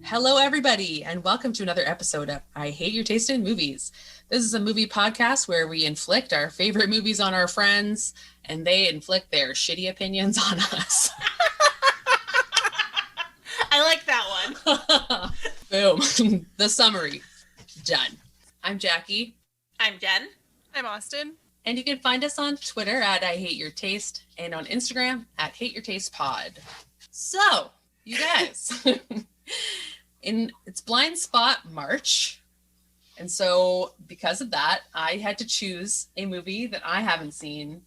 Hello, everybody, and welcome to another episode of I Hate Your Taste in Movies. This is a movie podcast where we inflict our favorite movies on our friends, and they inflict their shitty opinions on us. I like that one. Boom. The summary. Done. I'm Jackie. I'm Jen. I'm Austin. And you can find us on Twitter at I Hate Your Taste and on Instagram at Hate Your Taste Pod. So, you guys... It's Blind Spot March, and so because of that, I had to choose a movie that I haven't seen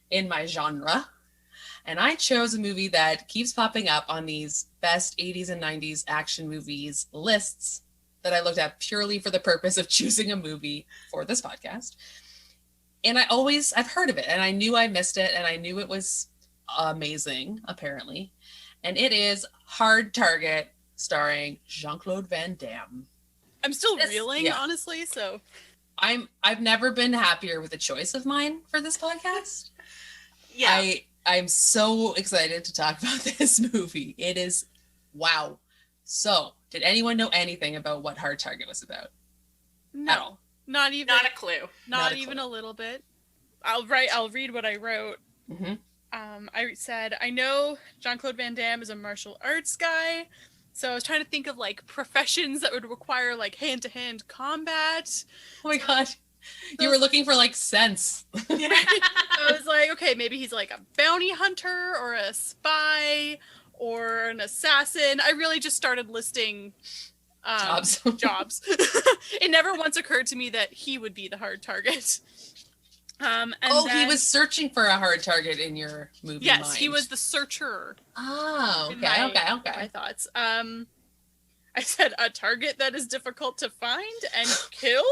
in my genre, and I chose a movie that keeps popping up on these best 80s and 90s action movies lists that I looked at purely for the purpose of choosing a movie for this podcast. And I've heard of it, and I knew I missed it, and I knew it was amazing, apparently, and it is Hard Target, starring Jean Claude Van Damme. I'm still reeling, honestly, so I've never been happier with the choice of mine for this podcast. Yeah. I'm so excited to talk about this movie. It is wow. So, did anyone know anything about what Hard Target was about? No. At all? Not even a clue. Not even a little bit. I'll read what I wrote. Mm-hmm. I said, I know Jean Claude Van Damme is a martial arts guy. So I was trying to think of like professions that would require like hand-to-hand combat. Oh my god. You were looking for like sense. I was like, okay, maybe he's like a bounty hunter or a spy or an assassin. I really just started listing jobs. It never once occurred to me that he would be the hard target. He was searching for a hard target in your movie. Yes, mind. He was the searcher. Oh, okay. My thoughts. I said a target that is difficult to find and kill.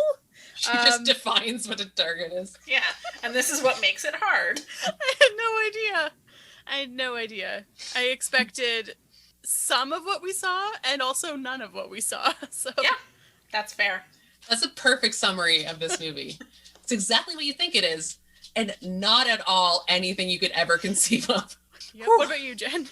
She just defines what a target is. Yeah, and this is what makes it hard. I had no idea. I expected some of what we saw and also none of what we saw. So yeah, that's fair. That's a perfect summary of this movie. It's exactly what you think it is, and not at all anything you could ever conceive of. Yep. What about you, Jen?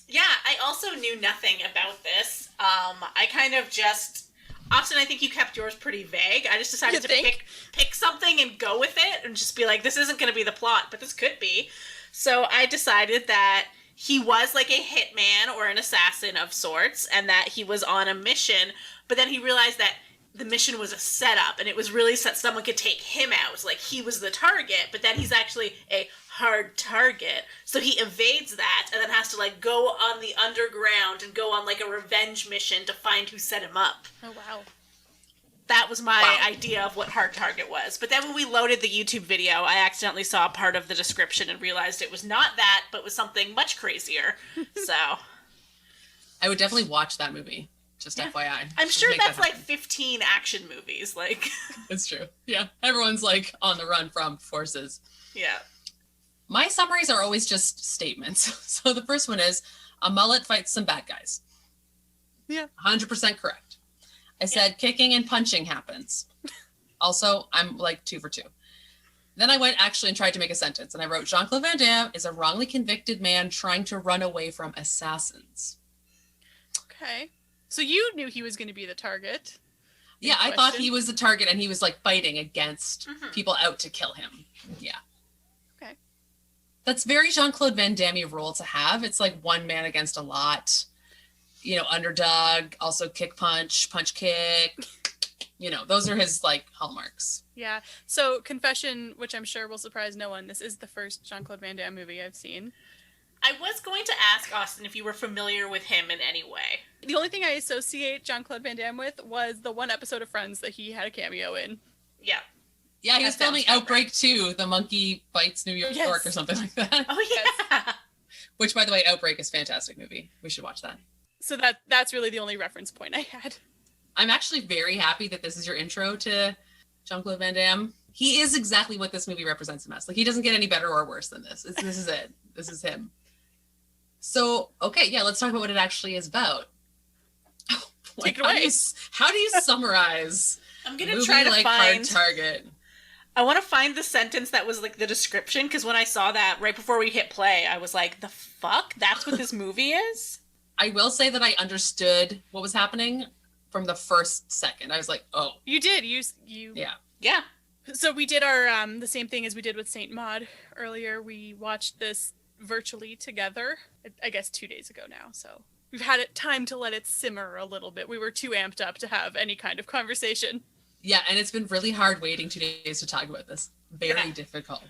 Yeah, I also knew nothing about this. I kind of just... Austin, I think you kept yours pretty vague. I just decided to pick something and go with it and just be like, this isn't going to be the plot, but this could be. So I decided that he was like a hitman or an assassin of sorts, and that he was on a mission, but then he realized that the mission was a setup, and it was really so that someone could take him out. Like, he was the target, but then he's actually a hard target. So he evades that, and then has to, like, go on the underground and go on, like, a revenge mission to find who set him up. Oh, wow. That was my idea of what Hard Target was. But then when we loaded the YouTube video, I accidentally saw part of the description and realized it was not that, but was something much crazier. So I would definitely watch that movie. Just FYI. I'm sure that's like 15 action movies. Like, it's true. Yeah. Everyone's like on the run from forces. Yeah. My summaries are always just statements. So the first one is a mullet fights some bad guys. Yeah. 100% correct. I said kicking and punching happens. Also, I'm like 2 for 2. Then I went actually and tried to make a sentence, and I wrote Jean Claude Van Damme is a wrongly convicted man trying to run away from assassins. Okay. So you knew he was going to be the target. Yeah, I thought he was the target and he was like fighting against people out to kill him. Yeah. Okay. That's very Jean-Claude Van Damme role to have. It's like one man against a lot. You know, underdog, also kick punch kick. You know, those are his like hallmarks. Yeah. So confession, which I'm sure will surprise no one, this is the first Jean-Claude Van Damme movie I've seen. I was going to ask Austin if you were familiar with him in any way. The only thing I associate Jean-Claude Van Damme with was the one episode of Friends that he had a cameo in. Yeah. Yeah, he was filming Outbreak 2, The Monkey Bites New York or something like that. Oh, yeah. Which, by the way, Outbreak is a fantastic movie. We should watch that. So that's really the only reference point I had. I'm actually very happy that this is your intro to Jean-Claude Van Damme. He is exactly what this movie represents him as. Like, he doesn't get any better or worse than this. This is it. This is him. So, okay, yeah, let's talk about what it actually is about. Take it away. How do you summarize I'm going to try to find Hard Target? I want to find the sentence that was like the description, because when I saw that right before we hit play, I was like, the fuck? That's what this movie is? I will say that I understood what was happening from the first second. I was like, oh. You did. You. Yeah. Yeah. So we did our the same thing as we did with Saint Maud earlier. We watched this virtually together. I guess 2 days ago now. So we've had time to let it simmer a little bit. We were too amped up to have any kind of conversation. Yeah, and it's been really hard waiting 2 days to talk about this. Very difficult.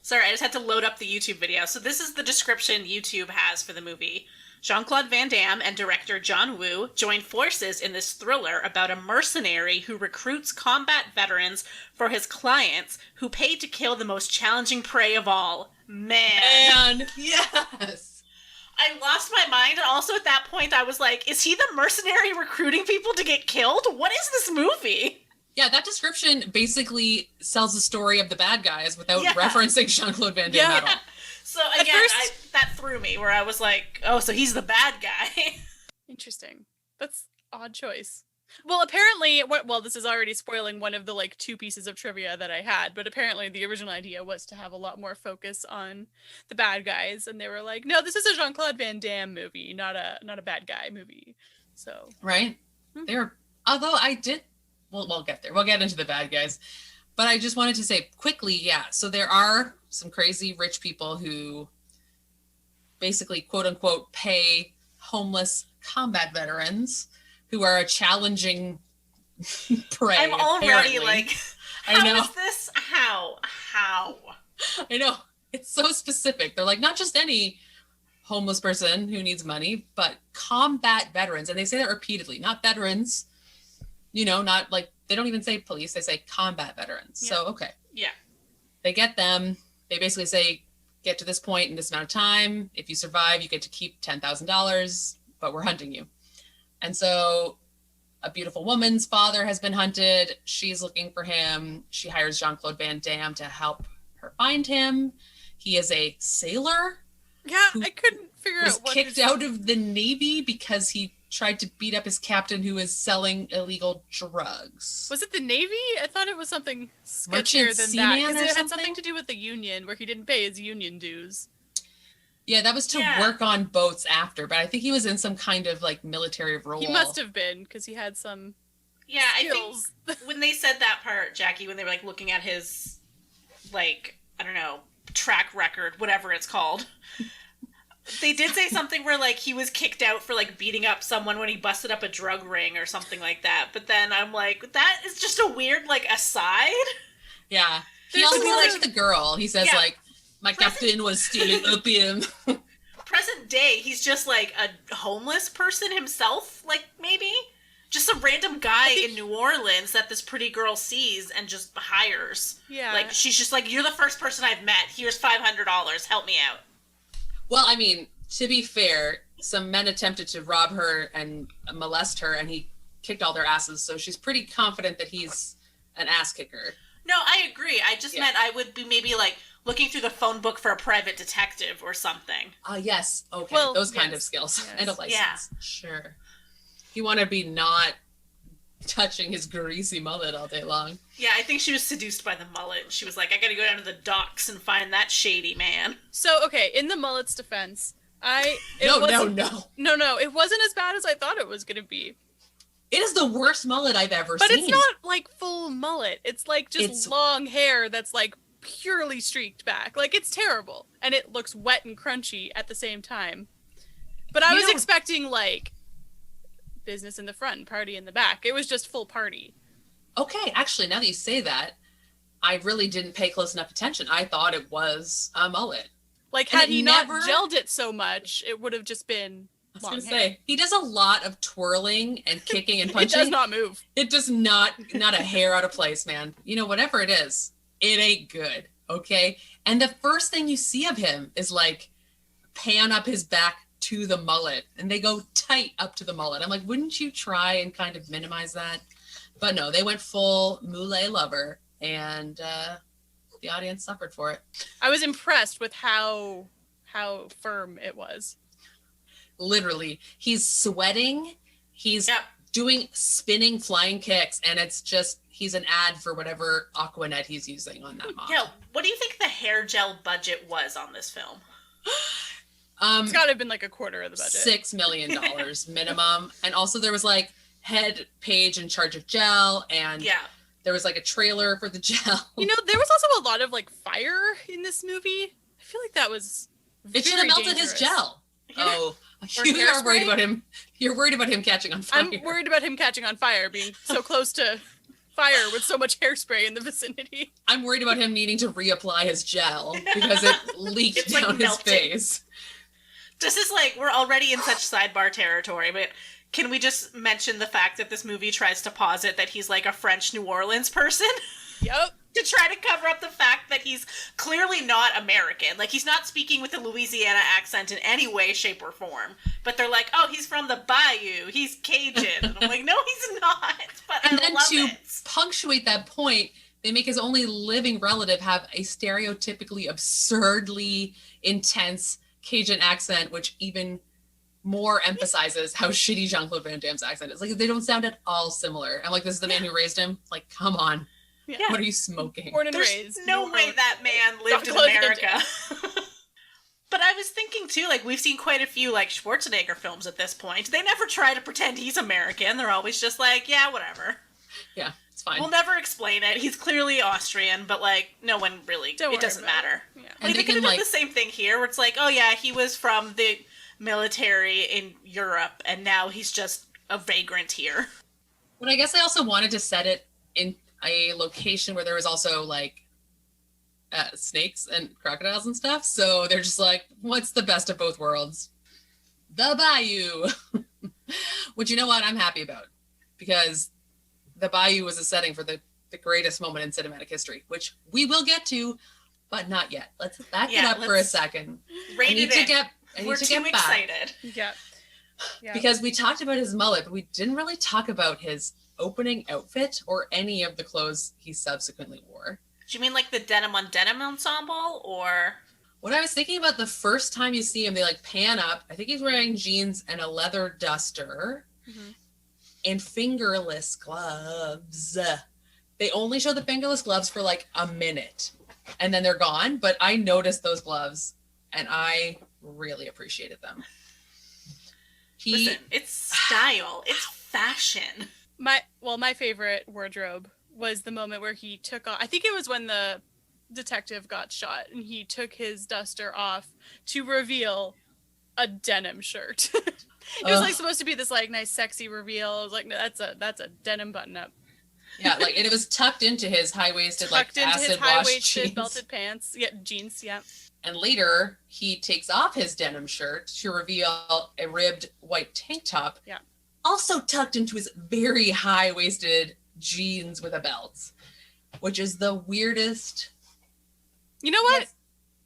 Sorry, I just had to load up the YouTube video. So this is the description YouTube has for the movie. Jean Claude Van Damme and director John Woo join forces in this thriller about a mercenary who recruits combat veterans for his clients who pay to kill the most challenging prey of all, man. Yes. I lost my mind, and also at that point I was like, is he the mercenary recruiting people to get killed? What is this movie? Yeah, that description basically sells the story of the bad guys without referencing Jean Claude Van Damme at all. So again, that threw me, where I was like, oh, so he's the bad guy. Interesting. That's odd choice. Well, apparently, this is already spoiling one of the like 2 pieces of trivia that I had, but apparently the original idea was to have a lot more focus on the bad guys, and they were like, no, this is a Jean Claude Van Damme movie, not a bad guy movie. So right, although I did. We'll get there. We'll get into the bad guys. But I just wanted to say quickly, so there are some crazy rich people who basically, quote unquote, pay homeless combat veterans who are a challenging prey. I'm already apparently. like, I know. How is this? How? I know. It's so specific. They're like, not just any homeless person who needs money, but combat veterans. And they say that repeatedly, not veterans. Not like, they don't even say police, they say combat veterans. Yeah. So, okay. Yeah. They get them. They basically say, get to this point in this amount of time. If you survive, you get to keep $10,000, but we're hunting you. And so a beautiful woman's father has been hunted. She's looking for him. She hires Jean Claude Van Damme to help her find him. He is a sailor. Yeah, I couldn't figure out what kicked out of the Navy because he tried to beat up his captain who was selling illegal drugs. Was it the Navy? I thought it was something sketchier Merchant than Seaman that. Because or it had something? something to do with the union, where he didn't pay his union dues. Yeah, that was to work on boats after, but I think he was in some kind of like military role. He must have been, because he had some skills. I think when they said that part, Jackie, when they were like looking at his, like, I don't know, track record, whatever it's called, they did say something where like he was kicked out for like beating up someone when he busted up a drug ring or something like that. But then I'm like, that is just a weird like aside. Yeah. He also likes the girl. He says like, my captain was stealing opium. Present day, he's just like a homeless person himself, like maybe? Just some random guy in New Orleans that this pretty girl sees and just hires. Yeah. Like, she's just like, you're the first person I've met. Here's $500. Help me out. Well, I mean, to be fair, some men attempted to rob her and molest her, and he kicked all their asses, so she's pretty confident that he's an ass kicker. No, I agree. I just meant I would be maybe like looking through the phone book for a private detective or something. Yes. Okay. Well, those kind of skills. Yes. And a license. Yeah. Sure. You want to be not touching his greasy mullet all day long. Yeah, I think she was seduced by the mullet. She was like, I gotta go down to the docks and find that shady man. So, okay, in the mullet's defense, No, it wasn't as bad as I thought it was going to be. It is the worst mullet I've ever But seen. it's not like full mullet. It's like just long hair that's like purely streaked back. Like, it's terrible. And it looks wet and crunchy at the same time. But I was expecting like business in the front, party in the back. It was just full party. Okay, actually, now that you say that, I really didn't pay close enough attention. I thought it was a mullet. Like, had he not gelled it so much, it would have just been long hair. I was gonna say, he does a lot of twirling and kicking and punching. It does not move. It does not a hair out of place, man. Whatever it is, it ain't good, okay? And the first thing you see of him is, like, pan up his back to the mullet, and they go tight up to the mullet. I'm like, wouldn't you try and kind of minimize that? But no, they went full Moulet lover, and the audience suffered for it. I was impressed with how firm it was. Literally, he's sweating. He's doing spinning flying kicks, and it's just, he's an ad for whatever Aquanet he's using on that model. Yeah, what do you think the hair gel budget was on this film? It's got to have been like a quarter of the budget. $6 million minimum. And also there was like head page in charge of gel, and there was like a trailer for the gel. You know, there was also a lot of like fire in this movie. I feel like that was it should have melted his gel. Oh, you are worried about him. You're worried about him catching on fire. I'm worried about him catching on fire, being so close to fire with so much hairspray in the vicinity. I'm worried about him needing to reapply his gel because it leaked down his face. This is like, we're already in such sidebar territory, but can we just mention the fact that this movie tries to posit that he's like a French New Orleans person? Yep. To try to cover up the fact that he's clearly not American. Like, he's not speaking with a Louisiana accent in any way, shape, or form. But they're like, oh, he's from the Bayou. He's Cajun. And I'm like, no, he's not. But I love it. And then to punctuate that point, they make his only living relative have a stereotypically absurdly intense Cajun accent, which even more emphasizes how shitty Jean Claude Van Damme's accent is. Like, they don't sound at all similar. I'm like, this is the man who raised him. Like, come on. Yeah. What are you smoking? Born and There's raised. No way that man lived in America. But I was thinking too, like, we've seen quite a few like Schwarzenegger films at this point. They never try to pretend he's American. They're always just like, yeah, whatever. Yeah, it's fine. We'll never explain it. He's clearly Austrian, but like, no one really. It doesn't matter. Yeah. Like, they could have done the same thing here, where it's like, oh yeah, he was from the military in Europe, and now he's just a vagrant here. But I guess I also wanted to set it in a location where there was also like snakes and crocodiles and stuff. So they're just like, what's the best of both worlds? The Bayou. Which, you know what, I'm happy about, because the Bayou was a setting for the greatest moment in cinematic history, which we will get to, but not yet. Let's back it up for a second. I need to get excited. Yeah. Because we talked about his mullet, but we didn't really talk about his opening outfit or any of the clothes he subsequently wore. Do you mean like the denim on denim ensemble, or? What I was thinking about, the first time you see him, they like pan up. I think he's wearing jeans and a leather duster and fingerless gloves. They only show the fingerless gloves for like a minute and then they're gone. But I noticed those gloves and I really appreciated them. Listen, it's style. It's fashion. My favorite wardrobe was the moment where he took off. I think it was when the detective got shot and he took his duster off to reveal a denim shirt. It was like supposed to be this like nice sexy reveal. I was like, no, that's a denim button up. Yeah, like, and it was tucked into his high-waisted like acid wash jeans. Belted pants. Yeah, jeans, yeah. And later he takes off his denim shirt to reveal a ribbed white tank top. Yeah. Also tucked into his very high-waisted jeans with a belt, which is the weirdest. You know what?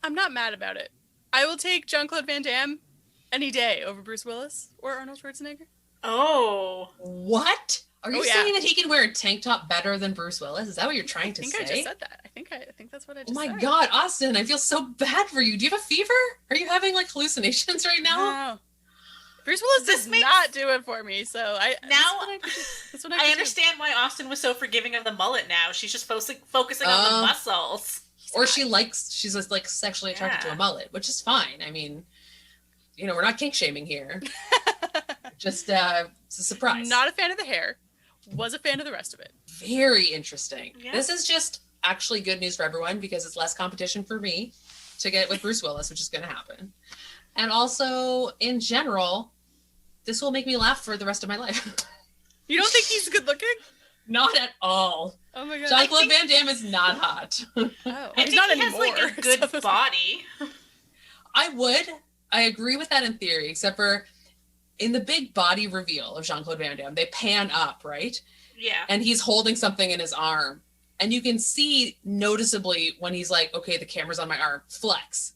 I'm not mad about it. I will take Jean Claude Van Damme any day over Bruce Willis or Arnold Schwarzenegger. Oh. What? Are you saying that he can wear a tank top better than Bruce Willis? Is that what you're trying to say? I think I just said that. I think that's what I just said. Oh my God, Austin, I feel so bad for you. Do you have a fever? Are you having like hallucinations right now? No. Bruce Willis does not do it for me, so that's what I understand why Austin was so forgiving of the mullet now. She's just focusing on the muscles. Or she's just like sexually attracted to a mullet, which is fine. I mean, you know, we're not kink shaming here. Just it's a surprise. Not a fan of the hair. Was a fan of the rest of it. Very interesting. Yeah. This is just actually good news for everyone because it's less competition for me to get with Bruce Willis, which is going to happen. And also, in general, this will make me laugh for the rest of my life. You don't think he's good looking? Not at all. Oh my God. Jean Claude Van Damme is not hot. Oh, he's not anymore. He has like a good body. I agree with that in theory, except for in the big body reveal of Jean Claude Van Damme, they pan up, right? Yeah. And he's holding something in his arm. And you can see noticeably when he's like, okay, the camera's on my arm, flex.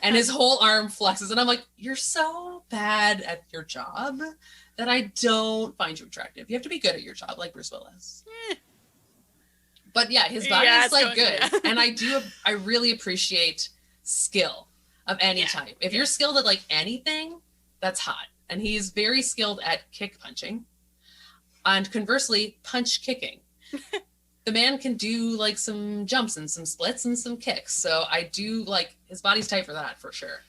And his whole arm flexes. And I'm like, you're so bad at your job that I don't find you attractive. You have to be good at your job, like Bruce Willis. But yeah, his body is like good. Yeah. And I really appreciate skill of any type. If you're skilled at like anything, that's hot. And he's very skilled at kick punching. And conversely, punch kicking. The man can do like some jumps and some splits and some kicks. So I do like his body's tight for that for sure.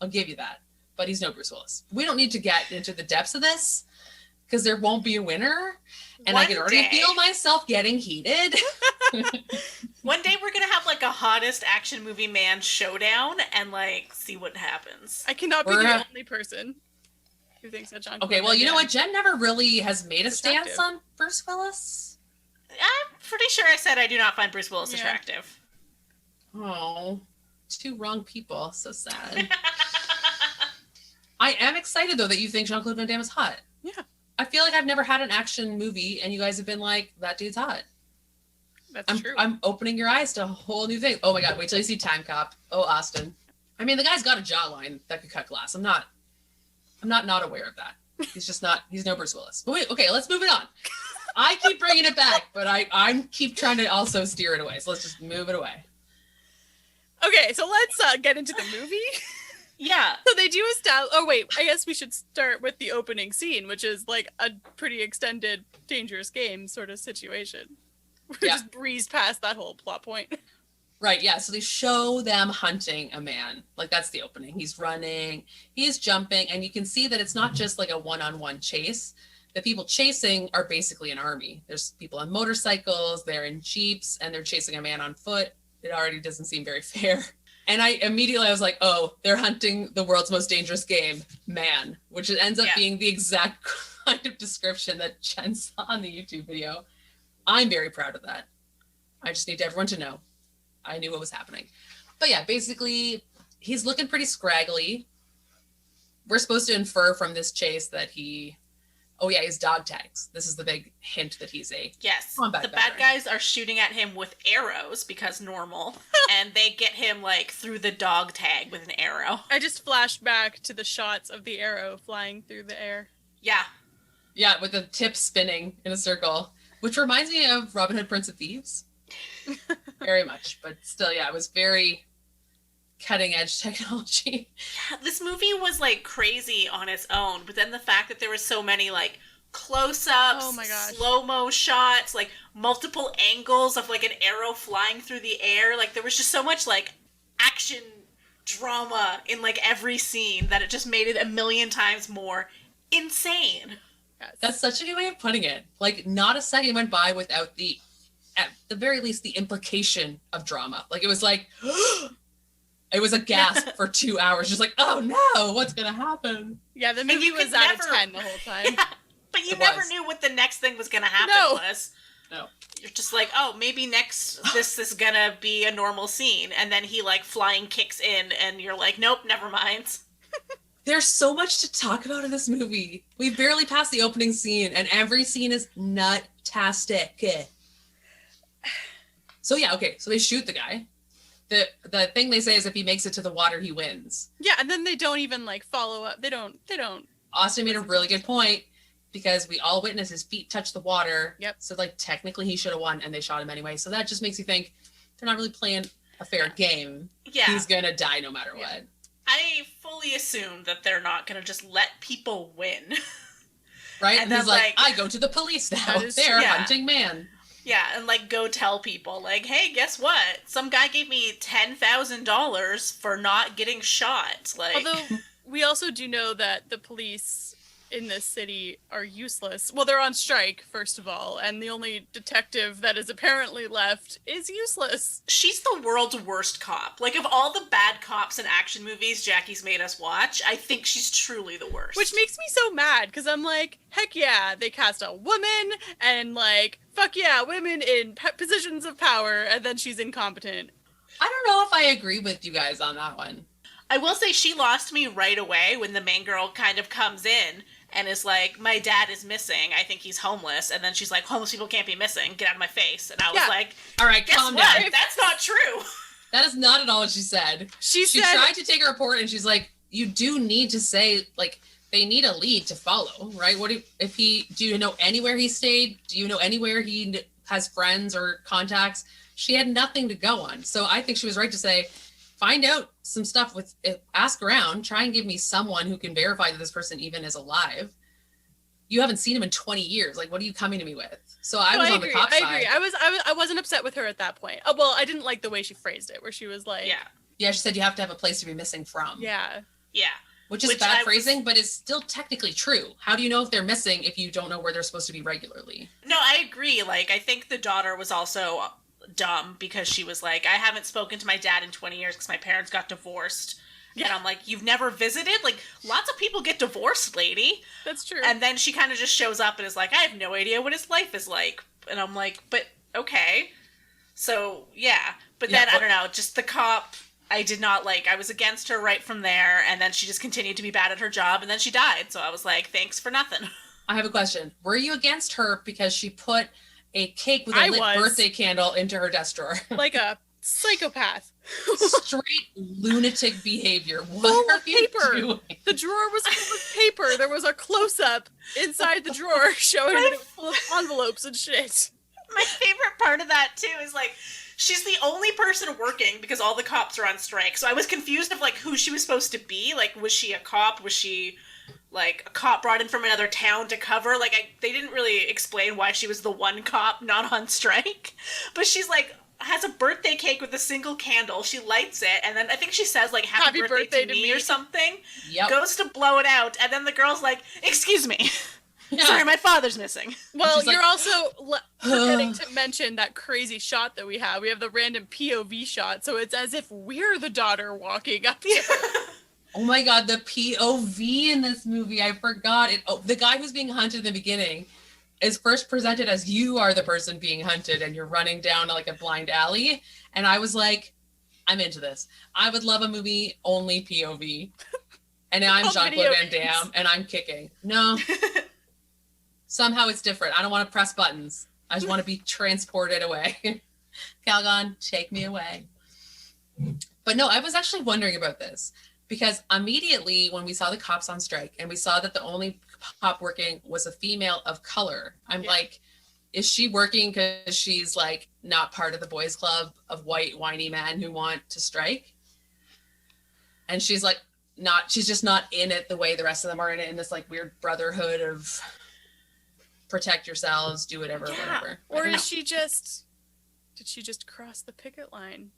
I'll give you that. But he's no Bruce Willis. We don't need to get into the depths of this because there won't be a winner. And I can already feel myself getting heated. One day we're going to have like a hottest action movie man showdown and like see what happens. I cannot be the only person who thinks that Jean Claude Okay, well, you know Van what? Jen never really has made a attractive. stance on Bruce Willis. I'm pretty sure I said I do not find Bruce Willis attractive. Oh, two wrong people. So sad. I am excited, though, that you think Jean Claude Van Damme is hot. Yeah. I feel like I've never had an action movie, and you guys have been like, that dude's hot. That's true. I'm opening your eyes to a whole new thing. Oh my God, wait till you see Time Cop. Oh, Austin. I mean, the guy's got a jawline that could cut glass. I'm not aware of that. He's no Bruce Willis. But wait, okay, let's move it on. I keep bringing it back, but I keep trying to also steer it away. So let's just move it away. Okay, so let's get into the movie. Yeah. So they do establish. Oh wait, I guess we should start with the opening scene, which is like a pretty extended Dangerous Game sort of situation. We just breezed past that whole plot point. Right, yeah. So they show them hunting a man. Like, that's the opening. He's running, he's jumping, and you can see that it's not just like a one-on-one chase. The people chasing are basically an army. There's people on motorcycles, they're in jeeps, and they're chasing a man on foot. It already doesn't seem very fair. And I was like, oh, they're hunting the world's most dangerous game, man, which ends up being the exact kind of description that Jen saw on the YouTube video. I'm very proud of that. I just need everyone to know I knew what was happening. But yeah, basically, he's looking pretty scraggly. We're supposed to infer from this chase that he's dog tags. This is the big hint that he's a combat the bad guys are shooting at him with arrows because normal, and they get him like through the dog tag with an arrow. I just flashed back to the shots of the arrow flying through the air. Yeah. Yeah, with the tip spinning in a circle, which reminds me of Robin Hood, Prince of Thieves. Very much, but still, yeah, it was very cutting edge technology. Yeah, this movie was like crazy on its own, but then the fact that there were so many like close-ups, slow-mo shots, like multiple angles of like an arrow flying through the air, like there was just so much like action drama in like every scene that it just made it a million times more insane. Yes. That's such a good way of putting it. Like, not a second went by without at the very least, the implication of drama. Like, it was like, it was a gasp for 2 hours. Just like, oh no, what's going to happen? Yeah, the movie was out of 10 the whole time. Yeah, but you never knew what the next thing was going to happen was. No. You're just like, oh, maybe next this is going to be a normal scene. And then he like flying kicks in and you're like, nope, never mind. There's so much to talk about in this movie. We barely passed the opening scene and every scene is nut-tastic. So yeah, okay, so they shoot the guy. The thing they say is if he makes it to the water, he wins. Yeah, and then they don't even like follow up. They don't. Austin made a really good point because we all witnessed his feet touch the water. Yep. So like technically he should have won and they shot him anyway. So that just makes you think they're not really playing a fair game. Yeah. He's gonna die no matter what. I fully assume that they're not gonna just let people win. Right? And he's like, I go to the police now. They're hunting man. Yeah, and like go tell people, like, hey, guess what? Some guy gave me $10,000 for not getting shot. Like, although we also do know that the police in this city are useless. Well, they're on strike, first of all, and the only detective that is apparently left is useless. She's the world's worst cop. Like, of all the bad cops in action movies Jackie's made us watch, I think she's truly the worst. Which makes me so mad, because I'm like, heck yeah, they cast a woman, and like, fuck yeah, women in positions of power, and then she's incompetent. I don't know if I agree with you guys on that one. I will say she lost me right away when the main girl kind of comes in and is like, my dad is missing. I think he's homeless. And then she's like, homeless people can't be missing. Get out of my face. And I was like, all right, calm down. That's not true. That is not at all what she said. She tried to take a report and she's like, you do need to say, like, they need a lead to follow, right? What if do you know anywhere he stayed? Do you know anywhere he has friends or contacts? She had nothing to go on. So I think she was right to say, find out some stuff ask around, try and give me someone who can verify that this person even is alive. You haven't seen him in 20 years. Like, what are you coming to me with? So I was on the cop side. I agree. I wasn't upset with her at that point. Well, I didn't like the way she phrased it, where she was like, yeah, she said you have to have a place to be missing from. Yeah. Yeah. Which is bad phrasing, but it's still technically true. How do you know if they're missing if you don't know where they're supposed to be regularly? No, I agree. Like, I think the daughter was also dumb because she was like, I haven't spoken to my dad in 20 years because my parents got divorced. Yeah. And I'm like, you've never visited? Like, lots of people get divorced, lady. That's true. And then she kind of just shows up and is like, I have no idea what his life is like. And I'm like, but okay. So, yeah. But then, I don't know, just the cop, I did not like. I was against her right from there, and then she just continued to be bad at her job, and then she died. So I was like, thanks for nothing. I have a question. Were you against her because she put a cake with a lit birthday candle into her desk drawer? Like a psychopath. Straight lunatic behavior. Full of paper. Doing? The drawer was full of paper. There was a close-up inside the drawer showing that it was full of envelopes and shit. My favorite part of that, too, is like, she's the only person working because all the cops are on strike. So I was confused of, like, who she was supposed to be. Like, was she a cop? Was she, like, a cop brought in from another town to cover? Like, they didn't really explain why she was the one cop not on strike. But she's, like, has a birthday cake with a single candle. She lights it, and then I think she says, like, happy birthday to me or something. Yep. Goes to blow it out, and then the girl's like, excuse me. Yeah. Sorry, my father's missing. Well, you're also forgetting to mention that crazy shot that we have. We have the random POV shot, so it's as if we're the daughter walking up to her. Oh my god, the POV in this movie, I forgot it. Oh, the guy who's being hunted in the beginning is first presented as you are the person being hunted and you're running down like a blind alley. And I was like, I'm into this. I would love a movie only POV. And now I'm Jean Claude Van Damme and I'm kicking. No. Somehow it's different. I don't want to press buttons. I just want to be transported away. Calgon, take me away. But no, I was actually wondering about this because immediately when we saw the cops on strike and we saw that the only cop working was a female of color, I'm like, is she working because she's like not part of the boys club of white whiny men who want to strike? And she's like, she's just not in it the way the rest of them are in it, in this like weird brotherhood of protect yourselves, do whatever, whatever. Or did she just cross the picket line?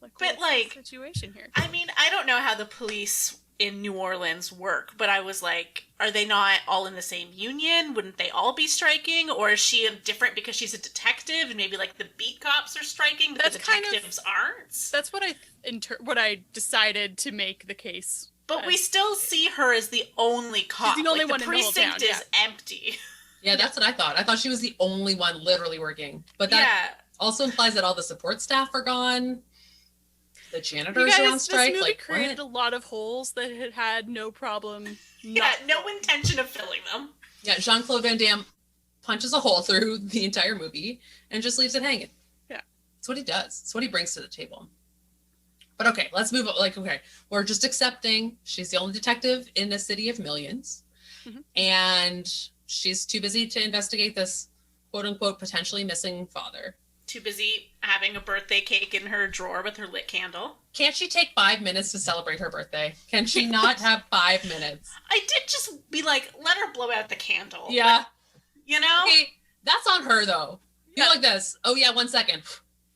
But like, the situation here? I mean, I don't know how the police in New Orleans work, but I was like, are they not all in the same union? Wouldn't they all be striking? Or is she different because she's a detective and maybe like the beat cops are striking, but the detectives aren't? That's what I decided to make the case. But we still see her as the only cop. She's the only one the in the whole town. precinct is empty. Yeah, that's what I thought. I thought she was the only one literally working. But that also implies that all the support staff are gone. The janitors are on strike. This movie created a lot of holes that it had no problem. No intention of filling them. Yeah, Jean Claude Van Damme punches a hole through the entire movie and just leaves it hanging. Yeah. That's what he does. That's what he brings to the table. But okay, let's move on. Like, okay, we're just accepting she's the only detective in a city of millions. Mm-hmm. And she's too busy to investigate this quote unquote potentially missing father. Too busy having a birthday cake in her drawer with her lit candle. Can't she take 5 minutes to celebrate her birthday? Can she not have 5 minutes? I did just be like, let her blow out the candle. Yeah. Like, you know? Okay, that's on her though. You like this. Oh yeah, 1 second.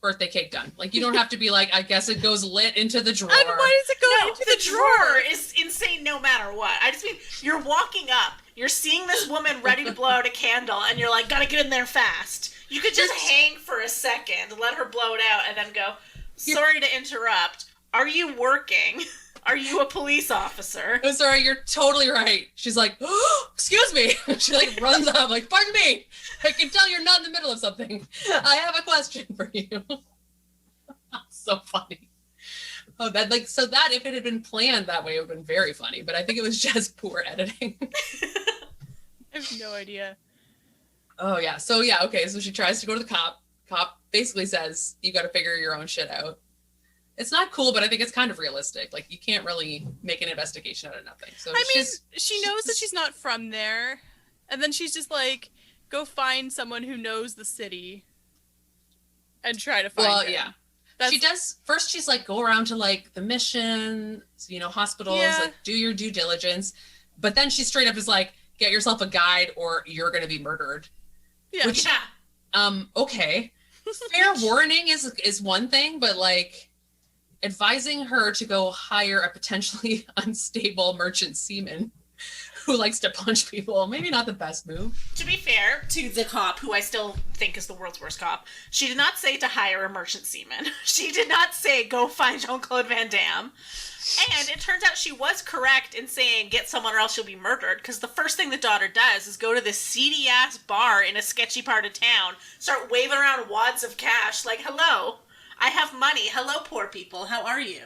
Birthday cake done. Like, you don't have to be like, I guess it goes lit into the drawer. And why does it go into the drawer? Is insane no matter what. I just mean, you're walking up, you're seeing this woman ready to blow out a candle, and you're like, gotta get in there fast. You could just hang for a second, let her blow it out, and then go, sorry to interrupt. Are you working? Are you a police officer? I'm sorry, you're totally right. She's like, oh, excuse me. She like runs up like, pardon me. I can tell you're not in the middle of something. I have a question for you. So funny. Oh, that like, so that if it had been planned that way, it would have been very funny. But I think it was just poor editing. I have no idea. Oh yeah. So yeah, okay. So she tries to go to the cop. Cop basically says, you got to figure your own shit out. It's not cool, but I think it's kind of realistic. Like, you can't really make an investigation out of nothing. So I mean, she knows that she's not from there. And then she's just like, go find someone who knows the city and try to find him. Yeah. She does. First, she's like, go around to like the mission, hospitals, like do your due diligence. But then she straight up is like, get yourself a guide or you're going to be murdered. Yeah. Which, okay. Fair warning is one thing, but like, advising her to go hire a potentially unstable merchant seaman who likes to punch people. Maybe not the best move. To be fair to the cop, who I still think is the world's worst cop, she did not say to hire a merchant seaman. She did not say go find Jean Claude Van Damme. And it turns out she was correct in saying get someone or else you'll be murdered, because the first thing the daughter does is go to this seedy-ass bar in a sketchy part of town, start waving around wads of cash like, hello, I have money. Hello, poor people. How are you?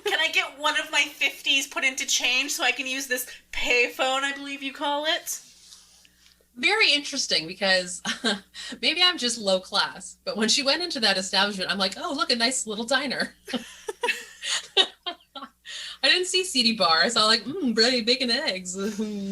Can I get one of my 50s put into change so I can use this payphone, I believe you call it? Very interesting, because maybe I'm just low class, but when she went into that establishment, I'm like, oh, look, a nice little diner. I didn't see seedy bar. I saw like, bread, bacon, eggs.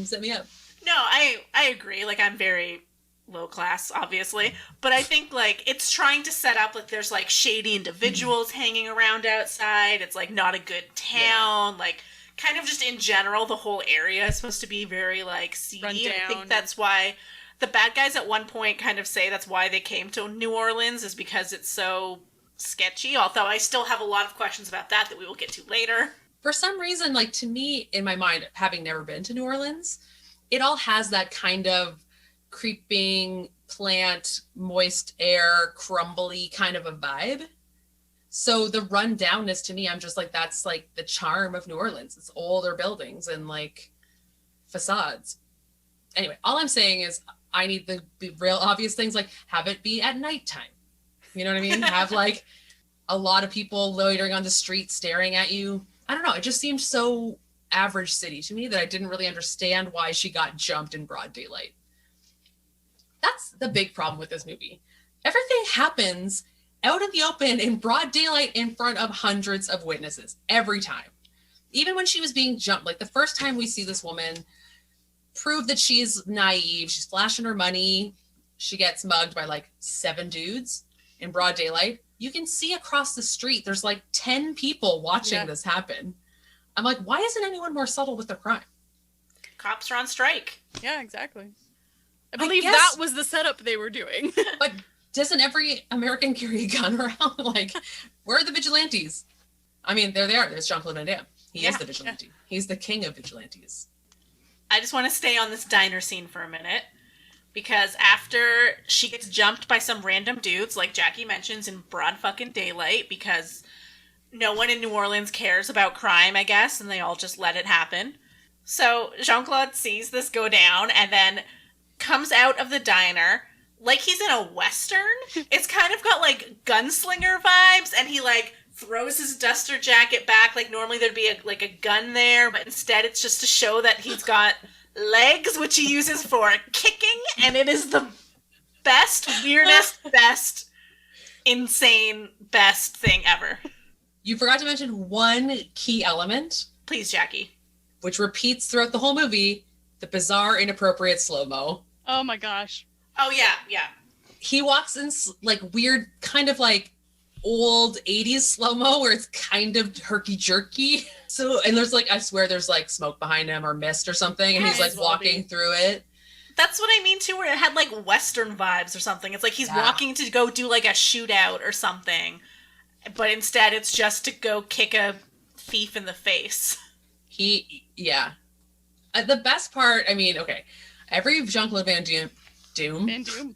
Set me up. No, I agree. Like, I'm very low class, obviously. But I think, like, it's trying to set up, like, there's, like, shady individuals hanging around outside. It's, like, not a good town. Yeah. Like, kind of just in general, the whole area is supposed to be very, like, seedy. I think that's why the bad guys at one point kind of say that's why they came to New Orleans, is because it's so sketchy. Although I still have a lot of questions about that we will get to later. For some reason, like, to me, in my mind, having never been to New Orleans, it all has that kind of creeping plant, moist air, crumbly kind of a vibe. So the rundownness, to me, I'm just like, that's like the charm of New Orleans. It's older buildings and like facades. Anyway, all I'm saying is I need the real obvious things, like have it be at nighttime. You know what I mean? Have like a lot of people loitering on the street staring at you. I don't know. It just seemed so average city to me that I didn't really understand why she got jumped in broad daylight. That's the big problem with this movie. Everything happens out in the open in broad daylight in front of hundreds of witnesses every time. Even when she was being jumped, like the first time we see this woman prove that she's naive, she's flashing her money, she gets mugged by like 7 dudes in broad daylight. You can see across the street, there's like 10 people watching this happen. I'm like, why isn't anyone more subtle with their crime? Cops are on strike. Yeah, exactly. I believe that was the setup they were doing. But doesn't every American carry a gun around? Like, where are the vigilantes? I mean, there they are. There's Jean Claude Van Damme. He is the vigilante. Yeah. He's the king of vigilantes. I just want to stay on this diner scene for a minute. Because after she gets jumped by some random dudes, like Jackie mentions, in broad fucking daylight, because no one in New Orleans cares about crime, I guess, and they all just let it happen. So Jean-Claude sees this go down and then comes out of the diner like he's in a Western. It's kind of got like gunslinger vibes, and he like throws his duster jacket back like normally there'd be a gun there, but instead it's just to show that he's got legs, which he uses for kicking, and it is the best, weirdest, best, insane, best thing ever. You forgot to mention one key element. Please, Jackie. Which repeats throughout the whole movie, the bizarre, inappropriate slow-mo. Oh my gosh. Oh yeah, yeah. He walks in like weird, kind of like old 80s slow-mo where it's kind of herky-jerky. So, and there's like, I swear there's like smoke behind him or mist or something, and he's like walking through it. That's what I mean too, where it had like Western vibes or something. It's like he's walking to go do like a shootout or something, but instead it's just to go kick a thief in the face. The best part, I mean, okay, every Jean-Claude Van Damme.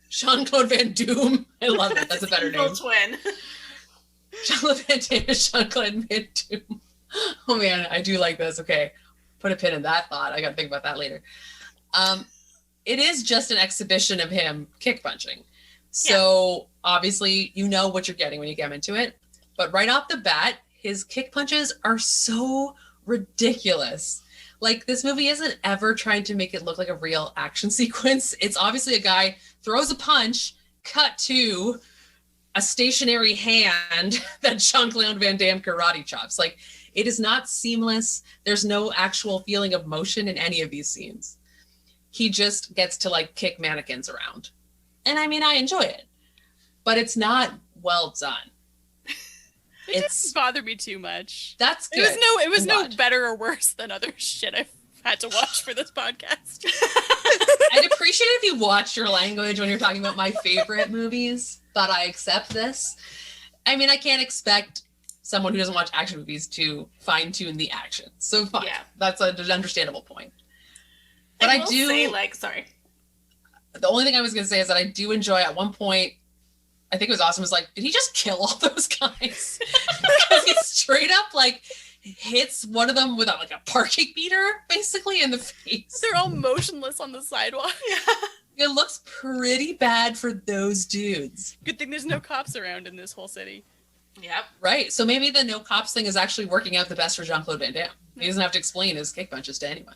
Jean-Claude Van Damme. I love it. That's a better name. Twin. Jean-Claude Van Damme is Jean-Claude Van Damme. Oh man, I do like this. Okay, put a pin in that thought. I got to think about that later. It is just an exhibition of him kick punching. So obviously you know what you're getting when you get into it. But right off the bat, his kick punches are so ridiculous. Like, this movie isn't ever trying to make it look like a real action sequence. It's obviously a guy throws a punch, cut to a stationary hand that Jean-Claude Van Damme karate chops. Like, it is not seamless. There's no actual feeling of motion in any of these scenes. He just gets to like kick mannequins around. And I mean, I enjoy it, but it's not well done. It didn't bother me too much. That's good. It was no better or worse than other shit I've had to watch for this podcast. I'd appreciate it if you watched your language when you're talking about my favorite movies, but I accept this. I mean, I can't expect someone who doesn't watch action movies to fine-tune the action. So fine. Yeah. That's an understandable point. But I do say, like, sorry. The only thing I was going to say is that I do enjoy, at one point, I think it was awesome, was like, did he just kill all those guys? Because he straight up, like, hits one of them with like a parking meter, basically, in the face. They're all motionless on the sidewalk. It looks pretty bad for those dudes. Good thing there's no cops around in this whole city. Yep. Right. So maybe the no cops thing is actually working out the best for Jean Claude Van Damme. He doesn't have to explain his kick punches to anyone.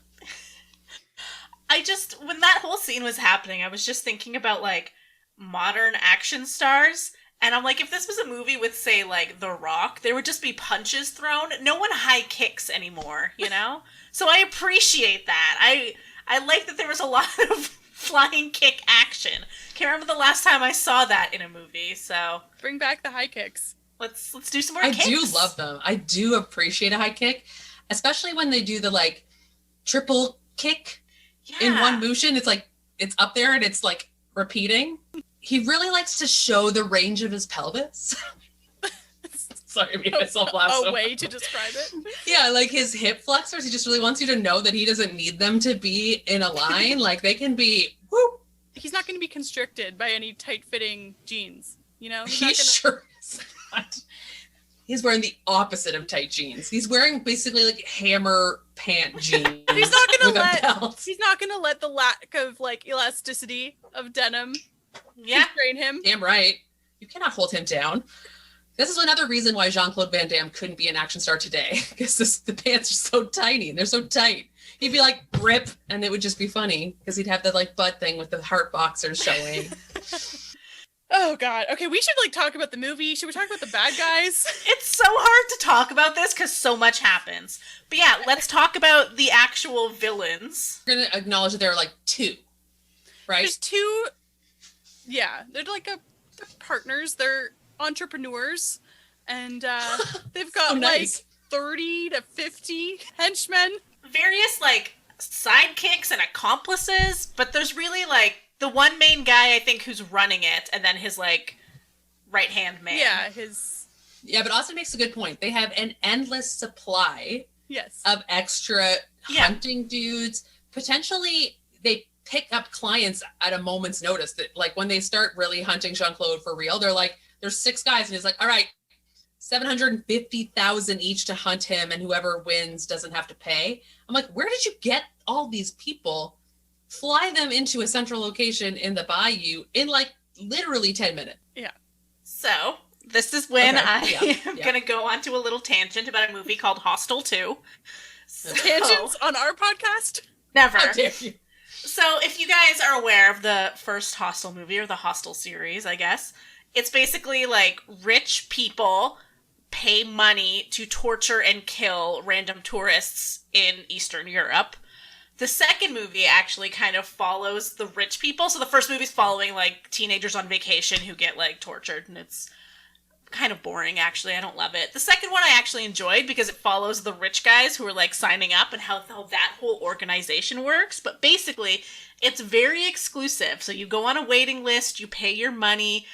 When that whole scene was happening, I was just thinking about, like, modern action stars. And I'm like, if this was a movie with, say, like, The Rock, there would just be punches thrown. No one high kicks anymore, you know? So I appreciate that. I like that there was a lot of flying kick action. Can't remember the last time I saw that in a movie, so... Bring back the high kicks. Let's do some more kicks. I do love them. I do appreciate a high kick, especially when they do the, like, triple kick in one motion. It's like, it's up there and it's, like, repeating. He really likes to show the range of his pelvis. Sorry, I made myself laugh. A way to describe it. Yeah, like his hip flexors. He just really wants you to know that he doesn't need them to be in a line. Like, they can be, whoop. He's not going to be constricted by any tight-fitting jeans, you know? He sure is not. He's wearing the opposite of tight jeans. He's wearing basically like hammer pant jeans. He's not gonna let the lack of, like, elasticity of denim constrain him. Damn right. You cannot hold him down. This is another reason why Jean Claude Van Damme couldn't be an action star today, because the pants are so tiny and they're so tight. He'd be like, grip, and it would just be funny because he'd have that, like, butt thing with the heart boxers showing. Oh God. Okay, we should, like, talk about the movie. Should we talk about the bad guys? It's so hard to talk about this because so much happens. But yeah, let's talk about the actual villains. We're gonna acknowledge that there are, like, two, right? There's two. Yeah, they're like they're partners. They're entrepreneurs, and they've got so nice. Like 30 to 50 henchmen. Various, like, sidekicks and accomplices, but there's really, like, the one main guy, I think, who's running it, and then his, like, right-hand man. Yeah, but Austin makes a good point. They have an endless supply of extra hunting dudes. Potentially, they pick up clients at a moment's notice. That, like, when they start really hunting Jean-Claude for real, they're like, there's 6 guys, and he's like, all right, 750,000 each to hunt him, and whoever wins doesn't have to pay. I'm like, where did you get all these people? Fly them into a central location in the bayou in, like, literally 10 minutes. Yeah. So, this is when I am going to go on to a little tangent about a movie called Hostel 2. So, tangents on our podcast? Never. How dare you. So, if you guys are aware of the first Hostel movie, or the Hostel series, I guess, it's basically, like, rich people pay money to torture and kill random tourists in Eastern Europe. The second movie actually kind of follows the rich people. So the first movie's following, like, teenagers on vacation who get, like, tortured, and it's kind of boring, actually. I don't love it. The second one I actually enjoyed because it follows the rich guys who are, like, signing up and how that whole organization works. But basically, it's very exclusive. So you go on a waiting list, you pay your money,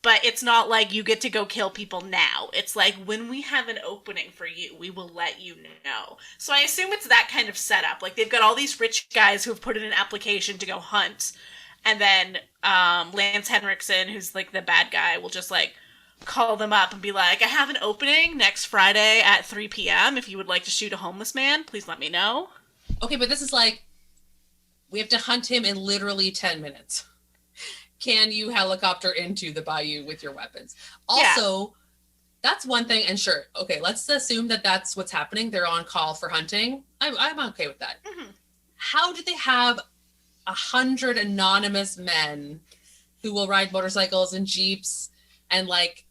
but it's not like you get to go kill people now. It's like, when we have an opening for you, we will let you know. So I assume it's that kind of setup. Like, they've got all these rich guys who have put in an application to go hunt. And then Lance Henriksen, who's, like, the bad guy, will just, like, call them up and be like, I have an opening next Friday at 3 p.m. If you would like to shoot a homeless man, please let me know. Okay, but this is like, we have to hunt him in literally 10 minutes. Can you helicopter into the bayou with your weapons? Also, that's one thing. And sure, okay, let's assume that that's what's happening. They're on call for hunting. I'm okay with that. Mm-hmm. How did they have 100 anonymous men who will ride motorcycles and jeeps, and, like,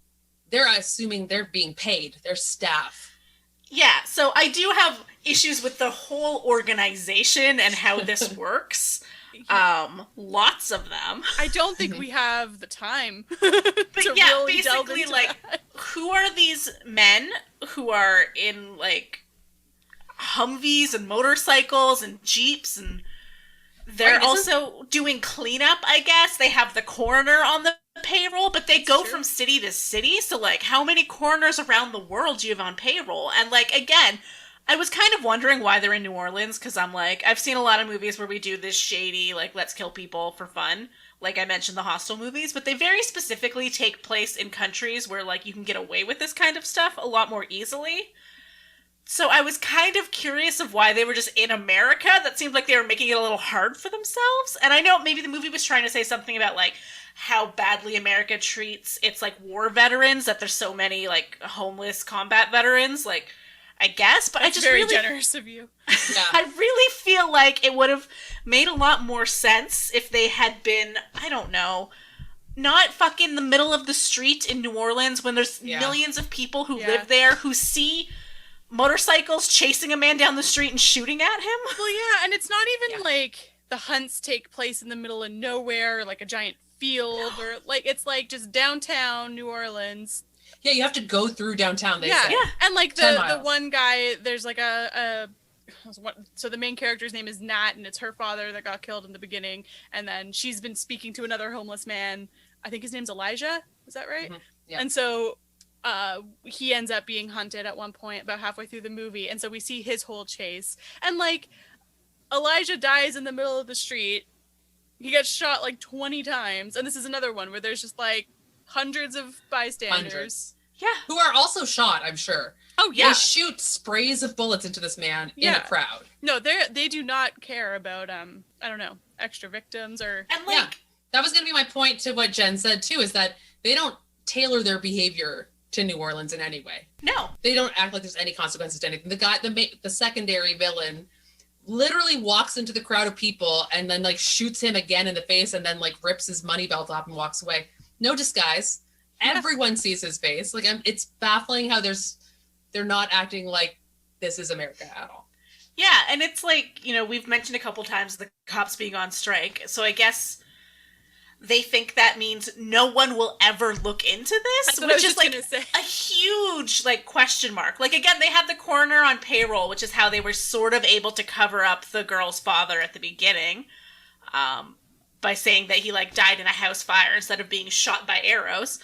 they're assuming they're being paid, they're staff? Yeah, so I do have issues with the whole organization and how this works. Lots of them. I don't think we have the time. But yeah, really basically, like, who are these men who are in, like, Humvees and motorcycles and Jeeps, and they're also doing cleanup, I guess. They have the coroner on the payroll, but they go from city to city. So, like, how many coroners around the world do you have on payroll? And, like, again, I was kind of wondering why they're in New Orleans, because I'm like, I've seen a lot of movies where we do this shady, like, let's kill people for fun. Like I mentioned, the Hostel movies, but they very specifically take place in countries where, like, you can get away with this kind of stuff a lot more easily. So I was kind of curious of why they were just in America. That seemed like they were making it a little hard for themselves. And I know maybe the movie was trying to say something about, like, how badly America treats its, like, war veterans, that there's so many, like, homeless combat veterans, like, I guess. But That's I just very really, generous of you. Yeah. I really feel like it would have made a lot more sense if they had been, I don't know, not fucking the middle of the street in New Orleans when there's millions of people who live there who see motorcycles chasing a man down the street and shooting at him. Well, yeah, and it's not even like the hunts take place in the middle of nowhere, like a giant field, or like it's like just downtown New Orleans. Yeah, you have to go through downtown. They say. Yeah, and like the one guy, there's like so the main character's name is Nat, and it's her father that got killed in the beginning, and then she's been speaking to another homeless man. I think his name's Elijah. Is that right? Mm-hmm. Yeah. And so he ends up being hunted at one point about halfway through the movie, and so we see his whole chase, and like Elijah dies in the middle of the street. He gets shot like 20 times, and this is another one where there's just like hundreds of bystanders. Yeah. Who are also shot, I'm sure. Oh yeah. They shoot sprays of bullets into this man in a crowd. No, they do not care about I don't know, extra victims or and like that was gonna be my point to what Jen said too, is that they don't tailor their behavior to New Orleans in any way. No. They don't act like there's any consequences to anything. The guy, the secondary villain, literally walks into the crowd of people and then like shoots him again in the face and then like rips his money belt off and walks away. No disguise. Everyone sees his face. Like it's baffling how they're not acting like this is America at all. Yeah, and it's like, you know, we've mentioned a couple times the cops being on strike, so I guess they think that means no one will ever look into this, which is like a huge like question mark. Like again, they had the coroner on payroll, which is how they were sort of able to cover up the girl's father at the beginning, by saying that he like died in a house fire instead of being shot by arrows.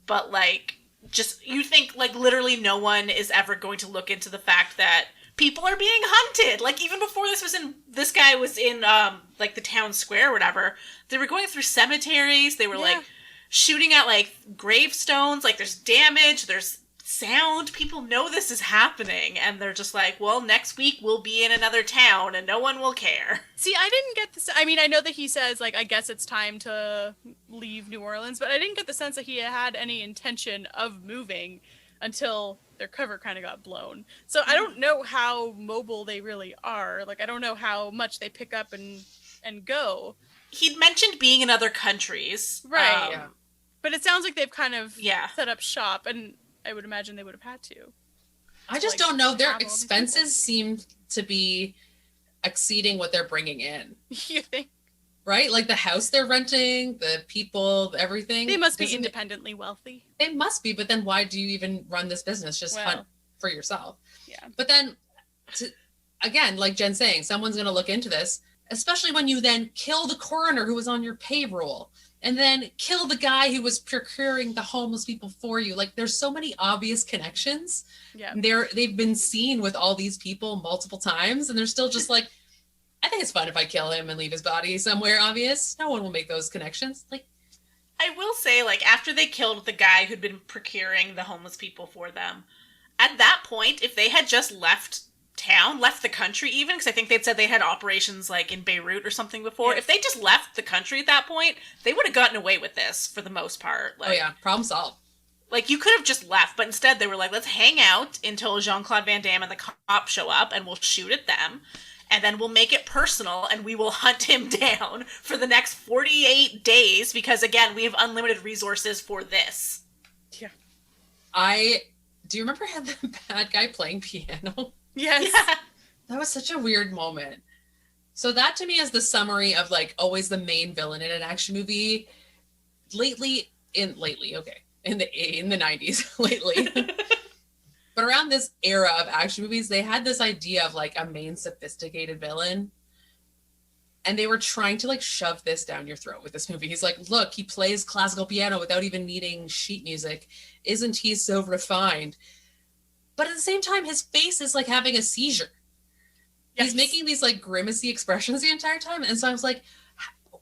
But like, just you think like literally no one is ever going to look into the fact that people are being hunted. Like even before this guy was in like the town square or whatever, they were going through cemeteries. They were like shooting at like gravestones. Like there's damage, there's sound. People know this is happening, and they're just like, well, next week we'll be in another town and no one will care. See, I didn't get this. I mean, I know that he says like, I guess it's time to leave New Orleans, but I didn't get the sense that he had any intention of moving until their cover kind of got blown. So I don't know how mobile they really are. Like, I don't know how much they pick up and go. He'd mentioned being in other countries. Right. But it sounds like they've kind of set up shop, and I would imagine they would have had to. I just don't know. Their expenses seem to be exceeding what they're bringing in. You think? Right? Like the house they're renting, the people, everything. They must be independently wealthy. They must be, but then why do you even run this business? Just hunt for yourself. Yeah. But then, again, like Jen's saying, someone's going to look into this, especially when you then kill the coroner who was on your payroll and then kill the guy who was procuring the homeless people for you. Like there's so many obvious connections. Yeah. They've been seen with all these people multiple times, and they're still just like, I think it's fun if I kill him and leave his body somewhere obvious. No one will make those connections. Like, I will say, like, after they killed the guy who'd been procuring the homeless people for them, at that point, if they had just left town, left the country even, because I think they'd said they had operations, like, in Beirut or something before, if they just left the country at that point, they would have gotten away with this, for the most part. Like, oh yeah, problem solved. Like, you could have just left, but instead they were like, let's hang out until Jean Claude Van Damme and the cops show up, and we'll shoot at them. And then we'll make it personal, and we will hunt him down for the next 48 days, because, again, we have unlimited resources for this. Yeah. Do you remember how the bad guy playing piano? Yes. Yeah. That was such a weird moment. So that, to me, is the summary of, like, always the main villain in an action movie. In the 90s, lately. But around this era of action movies, they had this idea of like a main sophisticated villain. And they were trying to like shove this down your throat with this movie. He's like, look, he plays classical piano without even needing sheet music. Isn't he so refined? But at the same time, his face is like having a seizure. Yes. He's making these like grimacy expressions the entire time. And so I was like,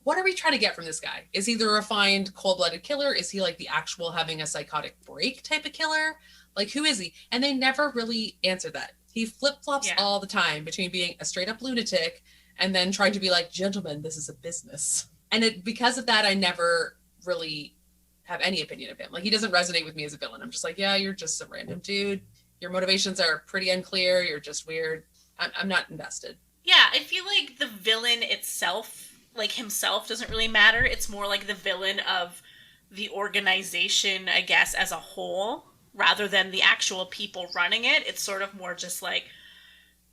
what are we trying to get from this guy? Is he the refined, cold-blooded killer? Is he like the actual having a psychotic break type of killer? Like, who is he? And they never really answered that. He flip-flops all the time between being a straight-up lunatic and then trying to be like, gentlemen, this is a business. And because of that, I never really have any opinion of him. Like, he doesn't resonate with me as a villain. I'm just like, yeah, you're just a random dude. Your motivations are pretty unclear. You're just weird. I'm not invested. Yeah, I feel like the villain itself, like himself, doesn't really matter. It's more like the villain of the organization, I guess, as a whole, rather than the actual people running it. It's sort of more just like,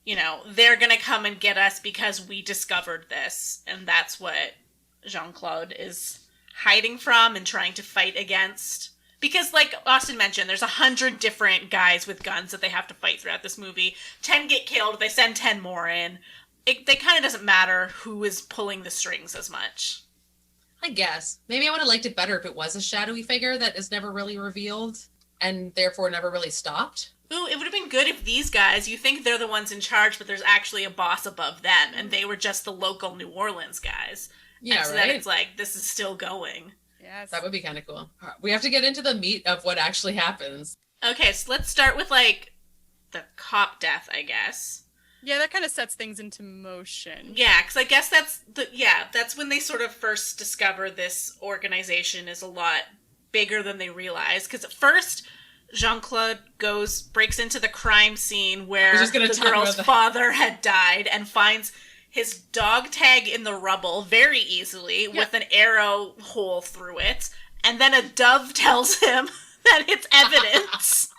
you know, they're going to come and get us because we discovered this. And that's what Jean Claude is hiding from and trying to fight against. Because, like Austin mentioned, there's 100 different guys with guns that they have to fight throughout this movie. 10 get killed, they send 10 more in. They kind of doesn't matter who is pulling the strings as much. I guess. Maybe I would have liked it better if it was a shadowy figure that is never really revealed and therefore never really stopped. Ooh, it would have been good if these guys, you think they're the ones in charge, but there's actually a boss above them, and they were just the local New Orleans guys. Yeah, and so right? then it's like, this is still going. Yes. That would be kind of cool. We have to get into the meat of what actually happens. Okay, so let's start with, like, the cop death, I guess. Yeah, that kind of sets things into motion. Yeah, because I guess that's when they sort of first discover this organization is a lot bigger than they realize. Because at first, Jean-Claude breaks into the crime scene where the girl's father had died and finds his dog tag in the rubble very easily with an arrow hole through it. And then a dove tells him that it's evidence.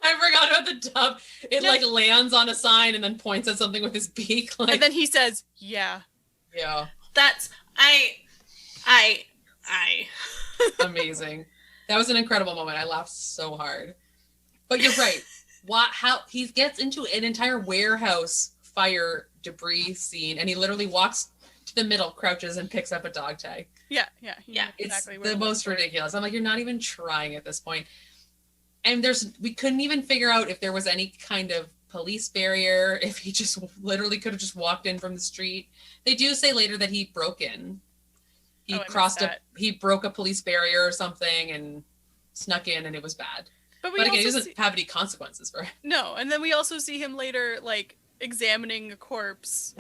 I forgot about the dove. It like lands on a sign and then points at something with his beak. Like, and then he says, yeah. Yeah. That's, I. Amazing. That was an incredible moment. I laughed so hard. But you're right. How he gets into an entire warehouse fire debris scene and he literally walks to the middle, crouches and picks up a dog tag. Yeah. Exactly. It's the most ridiculous. I'm like, you're not even trying at this point. And we couldn't even figure out if there was any kind of police barrier, if he just literally could have just walked in from the street. They do say later that he broke in. He broke a police barrier or something and snuck in and it was bad. But again, he doesn't have any consequences for it. No, and then we also see him later, like, examining a corpse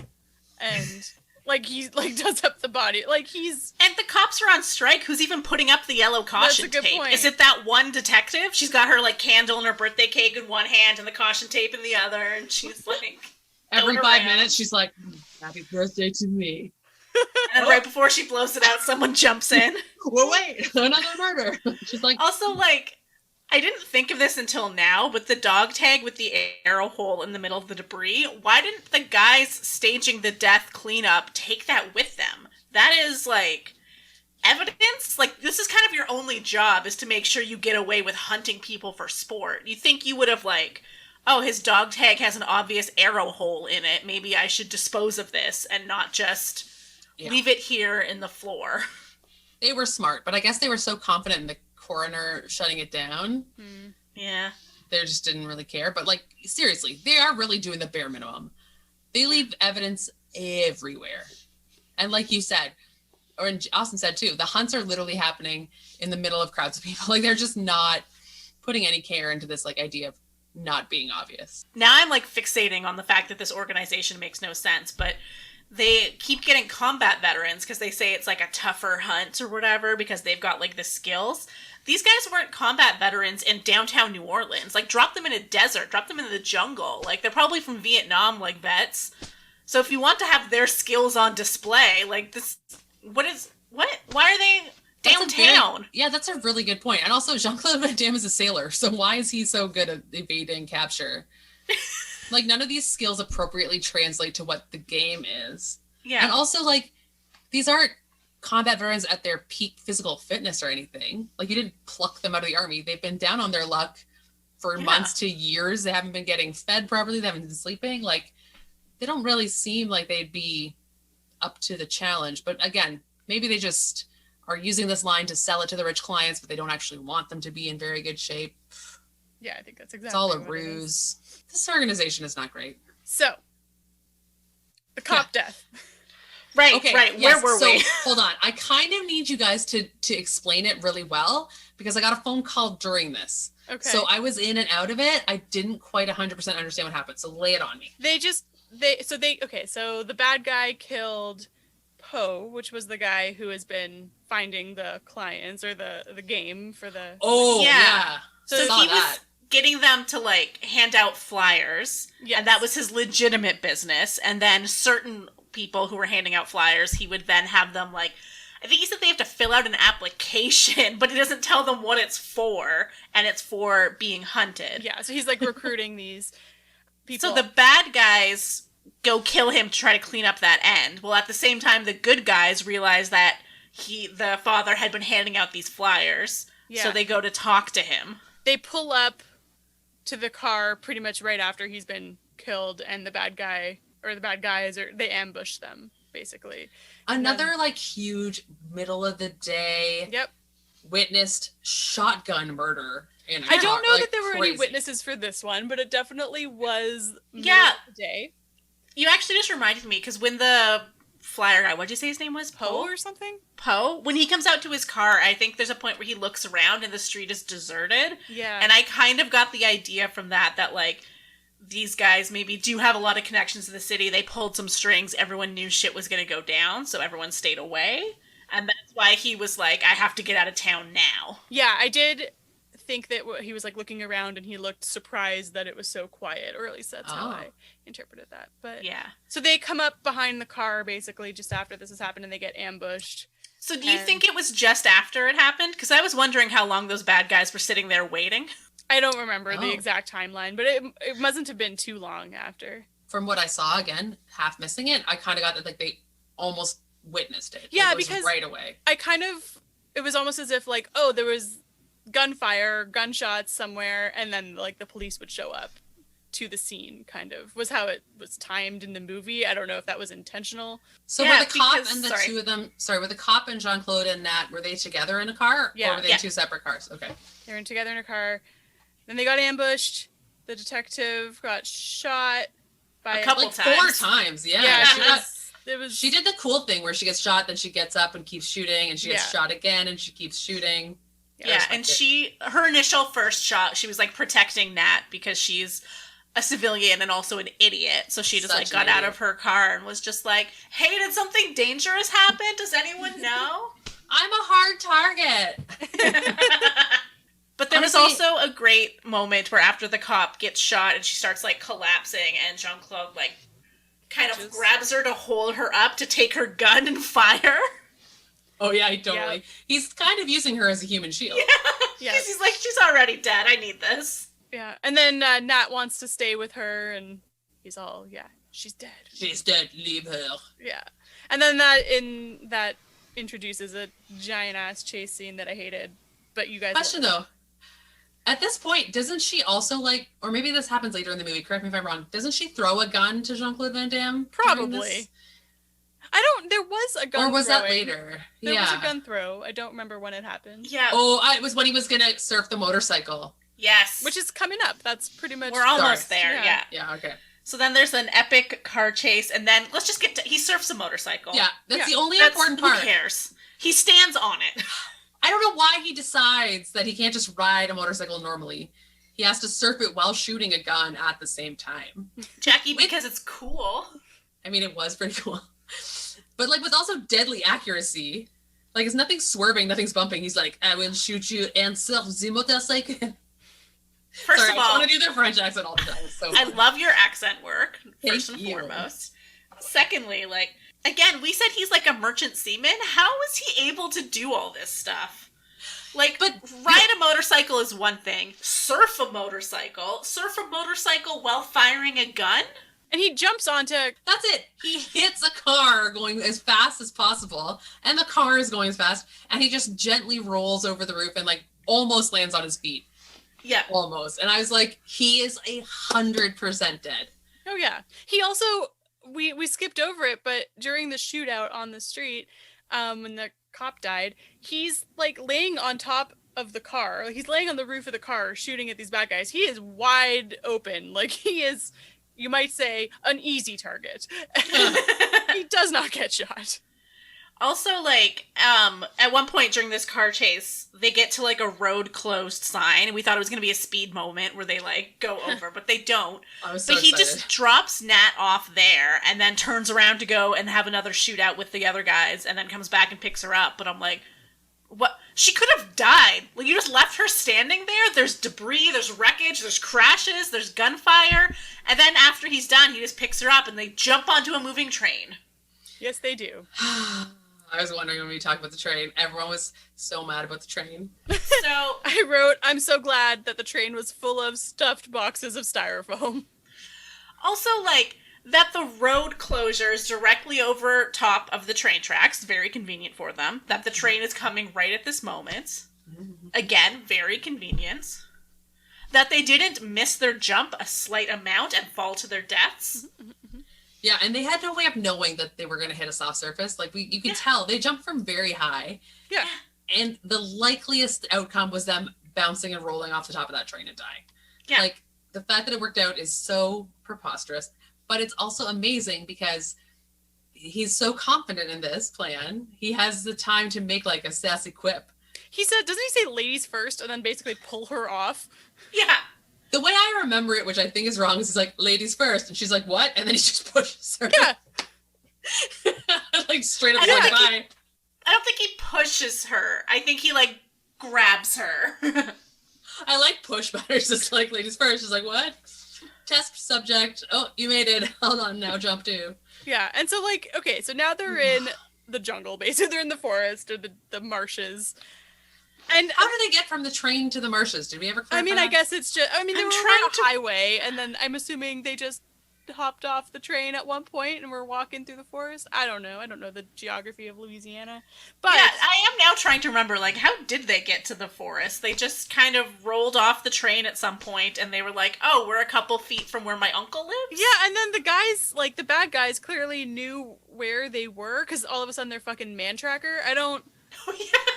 and... Like, he, like, does up the body. Like, he's... And the cops are on strike. Who's even putting up the yellow caution tape? Point. Is it that one detective? She's got her, like, candle and her birthday cake in one hand and the caution tape in the other, and she's, like... Every 5 minutes, she's like, happy birthday to me. And right before she blows it out, someone jumps in. Well, wait, another murder. She's like... Also, like... I didn't think of this until now, but the dog tag with the arrow hole in the middle of the debris, why didn't the guys staging the death cleanup take that with them? That is, like, evidence? Like, this is kind of your only job, is to make sure you get away with hunting people for sport. You think you would have, like, oh, his dog tag has an obvious arrow hole in it, maybe I should dispose of this and not just leave it here in the floor. They were smart, but I guess they were so confident in the coroner shutting it down. Yeah. They just didn't really care. But, like, seriously, they are really doing the bare minimum. They leave evidence everywhere. And like you said, or Austin said too, the hunts are literally happening in the middle of crowds of people. Like, they're just not putting any care into this, like, idea of not being obvious. Now I'm, like, fixating on the fact that this organization makes no sense, but they keep getting combat veterans because they say it's, like, a tougher hunt or whatever because they've got, like, the skills. These guys weren't combat veterans in downtown New Orleans. Like, drop them in a desert, drop them in the jungle. Like, they're probably from Vietnam, like, vets. So if you want to have their skills on display, like, this, why are they downtown? That's a really good point. And also, Jean Claude Van Damme is a sailor, so why is he so good at evading capture? Like, none of these skills appropriately translate to what the game is. Yeah. And also, like, these aren't combat veterans at their peak physical fitness or anything. Like, you didn't pluck them out of the army. They've been down on their luck for months to years. They haven't been getting fed properly. They haven't been sleeping. Like, they don't really seem like they'd be up to the challenge. But again, maybe they just are using this line to sell it to the rich clients, but they don't actually want them to be in very good shape. Yeah, I think that's exactly. It's all a ruse. This organization is not great. So, the cop death. Right, okay, right. Where were we? Hold on. I kind of need you guys to explain it really well because I got a phone call during this. Okay. So I was in and out of it. I didn't quite 100% understand what happened. So lay it on me. So the bad guy killed Poe, which was the guy who has been finding the clients or the game for the. Oh, yeah. So he was getting them to like hand out flyers. Yes. And that was his legitimate business. And then certain people who were handing out flyers, he would then have them like, I think he said they have to fill out an application, but he doesn't tell them what it's for, and it's for being hunted. Yeah, so he's like recruiting these people. So the bad guys go kill him to try to clean up that end. Well, at the same time, the good guys realize that the father had been handing out these flyers, so they go to talk to him. They pull up to the car pretty much right after he's been killed, and the bad guys, they ambush them, basically. Another, huge middle of the day witnessed shotgun murder in a car. I don't know that there were any witnesses for this one, but it definitely was middle of the day. You actually just reminded me, because when the flyer guy, what'd you say his name was? Poe or something? Poe? When he comes out to his car, I think there's a point where he looks around and the street is deserted. Yeah. And I kind of got the idea from that, these guys maybe do have a lot of connections to the city. They pulled some strings. Everyone knew shit was going to go down, so everyone stayed away. And that's why he was like, I have to get out of town now. Yeah, I did think that he was looking around and he looked surprised that it was so quiet, or at least that's how I interpreted that. But yeah. So they come up behind the car basically just after this has happened and they get ambushed. So do you think it was just after it happened? Because I was wondering how long those bad guys were sitting there waiting. I don't remember the exact timeline, but it mustn't have been too long after. From what I saw, again, half missing it, I kind of got that they almost witnessed it. Yeah, it was because right away. It was almost as if there was gunfire, gunshots somewhere, and then the police would show up to the scene, kind of, was how it was timed in the movie. I don't know if that was intentional. So were the cop and the two of them, were the cop and Jean Claude and Nat, were they together in a car? Yeah. Or were they in two separate cars? Okay. They were together in a car. Then they got ambushed. The detective got shot by a couple times. 4 times. Yeah. She did the cool thing where she gets shot, then she gets up and keeps shooting, and she gets shot again, and she keeps shooting. Yeah, and her initial first shot, she was protecting Nat because she's a civilian and also an idiot. So she just got out of her car and was just like, hey, did something dangerous happen? Does anyone know? I'm a hard target. But there was also a great moment where after the cop gets shot and she starts collapsing and Jean Claude kind of grabs her to hold her up to take her gun and fire. Oh yeah, totally. Yeah. He's kind of using her as a human shield. Yeah. He's like, she's already dead. I need this. Yeah. And then Nat wants to stay with her and he's all, she's dead. She's dead. Leave her. Yeah. And then that introduces a giant ass chase scene that I hated. But you guys. Question though. At this point, doesn't she also or maybe this happens later in the movie, correct me if I'm wrong, doesn't she throw a gun to Jean Claude Van Damme? Probably. There was a gun throw. Or was that later? There was a gun throw. I don't remember when it happened. Yeah. Oh, it was when he was going to surf the motorcycle. Yes. Which is coming up. That's pretty much. We're almost there, yeah. Yeah, okay. So then there's an epic car chase, and then let's just get to, he surfs a motorcycle. Yeah, that's the only important part. Who cares? He stands on it. I don't know why he decides that he can't just ride a motorcycle normally. He has to surf it while shooting a gun at the same time. Jackie, because it's cool. I mean, it was pretty cool. But with also deadly accuracy. It's nothing swerving, nothing's bumping. He's like, I will shoot you and surf the motorcycle. First of all, I want to do the French accent all the time. It's so I love your accent work, first Thank and you. foremost. Secondly, again, we said he's a merchant seaman. How is he able to do all this stuff? But ride a motorcycle is one thing. Surf a motorcycle while firing a gun? And he jumps onto... That's it. He hits a car going as fast as possible, and the car is going as fast, and he just gently rolls over the roof and almost lands on his feet. Yeah. Almost. And I was like, he is 100% dead. Oh, yeah. He also we skipped over it, but during the shootout on the street, when the cop died, he's like laying on top of the car. Like, he's laying on the roof of the car shooting at these bad guys. He is wide open. Like, he is, you might say, an easy target. He does not get shot. Also, like, at one point during this car chase, they get to, like, a road closed sign, and we thought it was going to be a speed moment where they, like, go over, but they don't. I was so But he excited. just drops Nat off there, and then turns around to go and have another shootout with the other guys, and then comes back and picks her up. But I'm like, what? She could have died. Like, you just left her standing there? There's debris, there's wreckage, there's crashes, there's gunfire, and then after he's done, he just picks her up, and they jump onto a moving train. Yes, they do. I was wondering when we talked about the train. Everyone was so mad about the train. So I wrote, I'm so glad that the train was full of stuffed boxes of styrofoam. also, like, that the road closure is directly over top of the train tracks, very convenient for them. That the train is coming right at this moment. Again, very convenient. That they didn't miss their jump a slight amount and fall to their deaths. Yeah, and they had no way of knowing that they were going to hit a soft surface. Like, you could tell. They jumped from very high. Yeah. And the likeliest outcome was them bouncing and rolling off the top of that train and dying. Yeah. Like, the fact that it worked out is so preposterous. But it's also amazing because he's so confident in this plan. He has the time to make, like, a sassy quip. He said, doesn't he say ladies first and then basically pull her off? Yeah. The way I remember it, which I think is wrong, is he's like, ladies first. And she's like, what? And then he just pushes her. Yeah. Like, straight up I don't like, think bye. I don't think he pushes her. I think he, like, grabs her. I like push better. Just like, ladies first. She's like, what? Test subject. Oh, you made it. Hold on, now jump to. Yeah, and so, like, okay, so now they're in the jungle, basically. They're in the forest or the marshes. And How do they get from the train to the marshes? Did we ever clarify I mean, that? I guess it's just, I mean, they I'm were trying on a to- highway, and then I'm assuming they just hopped off the train at one point and were walking through the forest. I don't know the geography of Louisiana. But Yeah, I am now trying to remember, like, how did they get to the forest? They just kind of rolled off the train at some point, and they were like, oh, we're a couple feet from where my uncle lives? yeah, and then the guys, like, the bad guys clearly knew where they were, because all of a sudden they're fucking man tracker. I don't... Oh, yeah.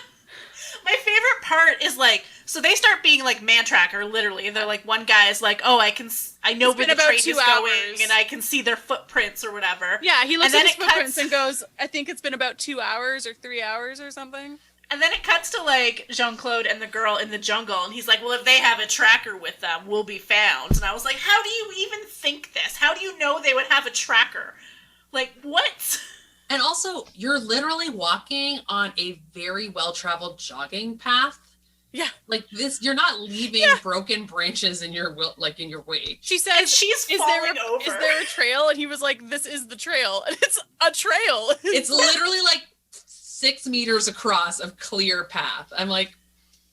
My favorite part is, like, so they start being, like, man tracker, literally. They're like, one guy is like, oh, I know It's where been the about train 2 is hours. going, and I can see their footprints or whatever. Yeah, he looks And at then his it footprints cuts- and goes, I think it's been about 2 hours or 3 hours or something. And then it cuts to, like, Jean Claude and the girl in the jungle, and he's like, well, if they have a tracker with them, we'll be found. And I was like, how do you even think this? How do you know they would have a tracker? Like, what? And also, you're literally walking on a very well-traveled jogging path. Yeah. Like this, you're not leaving broken branches in your in your way. She says, And she's falling over. Is there a trail? And he was like, this is the trail. And it's a trail. It's literally like 6 meters across of clear path. I'm like,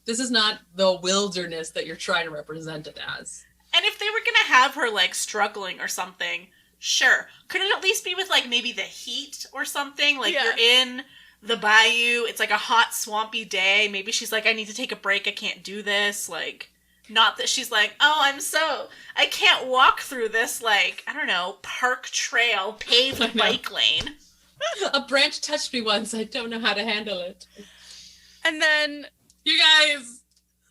this is not the wilderness that you're trying to represent it as. And if they were gonna have her, like, struggling or something, sure. Could it at least be with, like, maybe the heat or something? Like, Yeah. you're in the bayou, it's like a hot, swampy day. Maybe she's like, I need to take a break, I can't do this. Like, not that she's like, oh, I can't walk through this, like, I don't know, park trail, I paved know. bike lane. A branch touched me once. I don't know how to handle it. And then, You guys,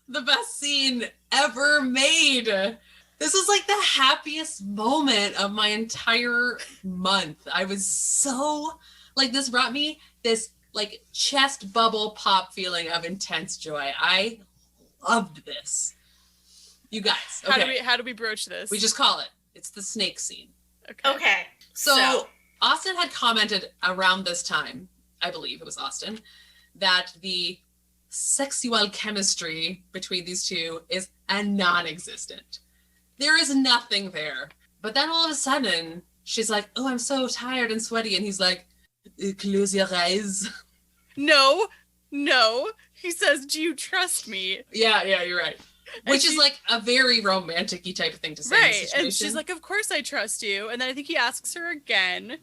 the best scene ever made. This was like the happiest moment of my entire month. I was so, like, this brought me this, like, chest bubble pop feeling of intense joy. I loved this. You guys, okay. how do we broach this? We just call it. It's the snake scene. Okay. So Austin had commented around this time, I believe it was Austin, that the sexual chemistry between these two is a non-existent. There is nothing there. But then all of a sudden, she's like, oh, I'm so tired and sweaty. And he's like, close your eyes. No. He says, do you trust me? Yeah, you're right. Which is like a very romantic-y type of thing to say in this Right. situation. And she's like, of course I trust you. And then I think he asks her again.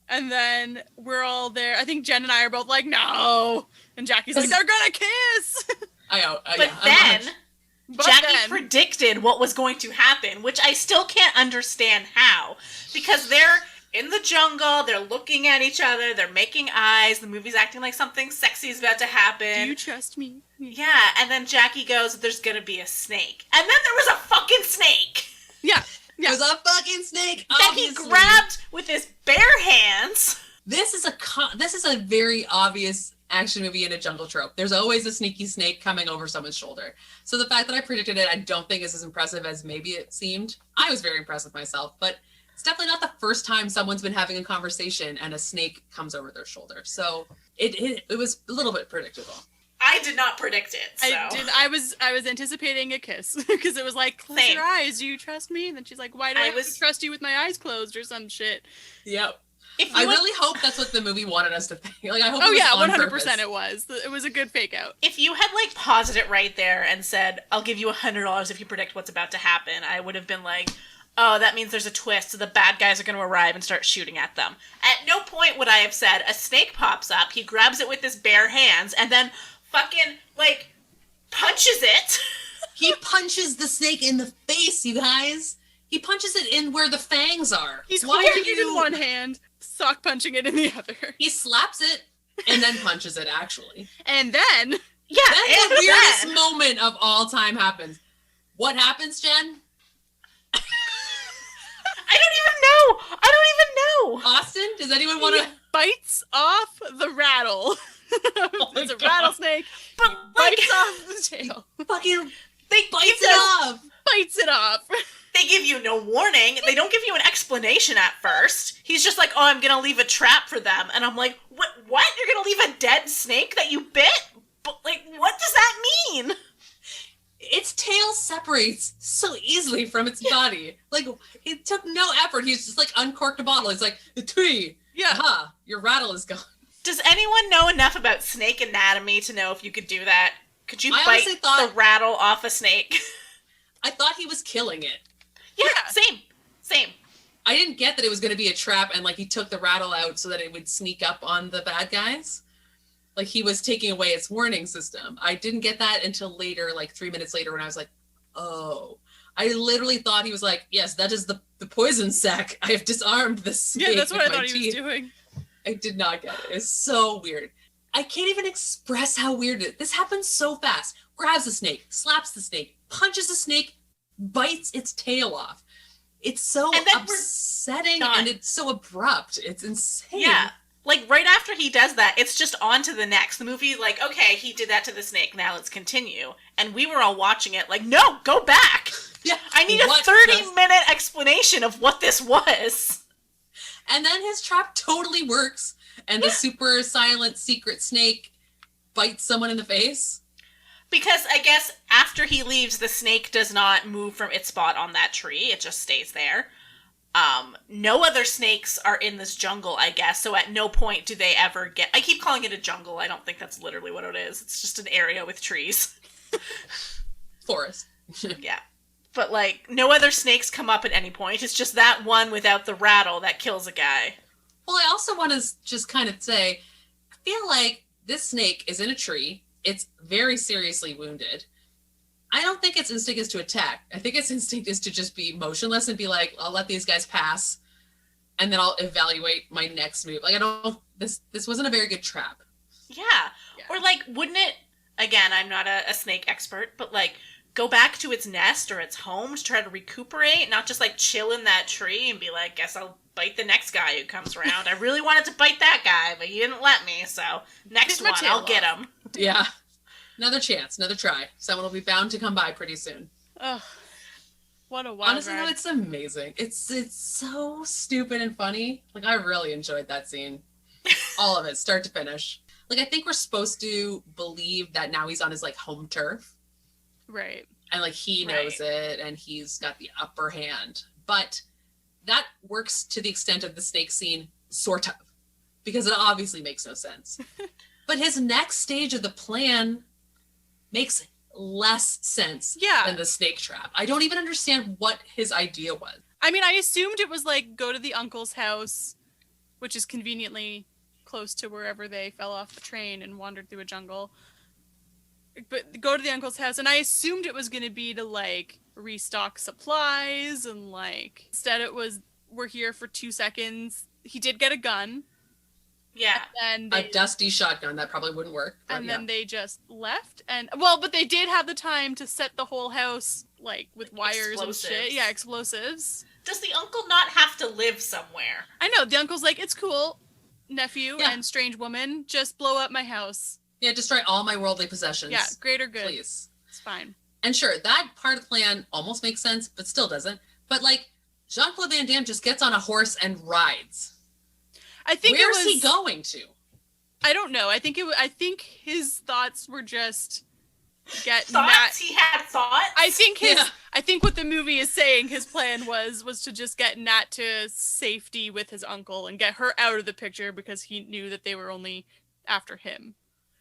And then we're all there. I think Jen and I are both like, no. And Jackie's like, they're gonna kiss. But then But Jackie then- predicted what was going to happen, which I still can't understand how. Because they're in the jungle. They're looking at each other. They're making eyes. The movie's acting like something sexy is about to happen. Do you trust me? Yeah, and then Jackie goes, there's gonna be a snake. And then there was a fucking snake! Yeah. There was a fucking snake, that he grabbed with his bare hands. This is a very obvious action movie in a jungle trope. There's always a sneaky snake coming over someone's shoulder. So the fact that I predicted it, I don't think is as impressive as maybe it seemed. I was very impressed with myself, but it's definitely not the first time someone's been having a conversation and a snake comes over their shoulder. So it was a little bit predictable. I did not predict it. So. I was anticipating a kiss because it was like, close your eyes. Do you trust me? And then she's like, why do I have to trust you with my eyes closed or some shit? Yep. I really hope that's what the movie wanted us to think. Like, I hope. 100% it was. It was a good fake out. If you had like paused it right there and said, "I'll give you $100 if you predict what's about to happen," I would have been like, "Oh, that means there's a twist. So the bad guys are going to arrive and start shooting at them." At no point would I have said a snake pops up. He grabs it with his bare hands and then fucking like punches it. He punches the snake in the face, you guys. He punches it in where the fangs are. He's holding it in one hand, sock punching it in the other. He slaps it and then punches it, actually. And then... Yeah, then the weirdest moment of all time happens. What happens, Jen? I don't even know. Austin, does anyone want to... bites off the rattle. It's a rattlesnake. But bites off the tail. Fucking bites it off. They give you no warning. They don't give you an explanation at first. He's just like, oh, I'm going to leave a trap for them. And I'm like, what? You're going to leave a dead snake that you bit? But, like, what does that mean? Its tail separates so easily from its body. Like, it took no effort. He's just, like, uncorked a bottle. It's like, the tree. Yeah. Aha, your rattle is gone. Does anyone know enough about snake anatomy to know if you could do that? Could you bite the rattle off a snake? I thought he was killing it. Yeah, same. I didn't get that it was going to be a trap and like he took the rattle out so that it would sneak up on the bad guys. Like he was taking away its warning system. I didn't get that until later, like 3 minutes later when I was like, oh. I literally thought he was like, yes, that is the poison sac. I have disarmed the snake. Yeah, that's what I thought he was doing. I did not get it. It's so weird. I can't even express how weird it is. This happens so fast. Grabs the snake, slaps the snake, punches the snake, bites its tail off. It's so upsetting and it's so abrupt. It's insane. Yeah. Like right after he does that, it's just on to the next. The movie's like, okay, he did that to the snake. Now let's continue. And we were all watching it like, no, go back. Yeah. I need a 30-minute explanation of what this was. And then his trap totally works. And the super silent secret snake bites someone in the face. Because I guess after he leaves, the snake does not move from its spot on that tree. It just stays there. No other snakes are in this jungle, I guess. So at no point do they ever get... I keep calling it a jungle. I don't think that's literally what it is. It's just an area with trees. Forest. Yeah. But, like, no other snakes come up at any point. It's just that one without the rattle that kills a guy. Well, I also want to just kind of say, I feel like this snake is in a tree. It's very seriously wounded. I don't think its instinct is to attack. I think its instinct is to just be motionless and be like, I'll let these guys pass, and then I'll evaluate my next move. Like, this wasn't a very good trap. Yeah. Or, like, wouldn't it, again, I'm not a snake expert, but, like, go back to its nest or its home to try to recuperate, not just, like, chill in that tree and be like, guess I'll bite the next guy who comes around. I really wanted to bite that guy, but he didn't let me, so next one, I'll get him. Yeah. Another chance, another try. Someone will be bound to come by pretty soon. Oh, what a wild Honestly, ride. though, it's amazing. It's so stupid and funny. Like, I really enjoyed that scene. All of it, start to finish. Like, I think we're supposed to believe that now he's on his, like, home turf. Right. And, like, he knows it, and he's got the upper hand. But that works to the extent of the snake scene, sort of. Because it obviously makes no sense. But his next stage of the plan makes less sense than the snake trap. I don't even understand what his idea was. I mean, I assumed it was like go to the uncle's house, which is conveniently close to wherever they fell off the train and wandered through a jungle. But go to the uncle's house, and I assumed it was going to be to like restock supplies and like instead it was were here for 2 seconds. He did get a gun. Yeah. And a dusty shotgun. That probably wouldn't work. And then they just left. But they did have the time to set the whole house, like, with wires and shit. Yeah, explosives. Does the uncle not have to live somewhere? I know. The uncle's like, it's cool, nephew and strange woman. Just blow up my house. Yeah, destroy all my worldly possessions. Yeah, greater good. Please. It's fine. And sure, that part of the plan almost makes sense, but still doesn't. But, like, Jean Claude Van Damme just gets on a horse and rides. I think Where's he going to? I don't know. I think his thoughts were just get thoughts. He had thoughts. I think what the movie is saying his plan was to just get Nat to safety with his uncle and get her out of the picture because he knew that they were only after him.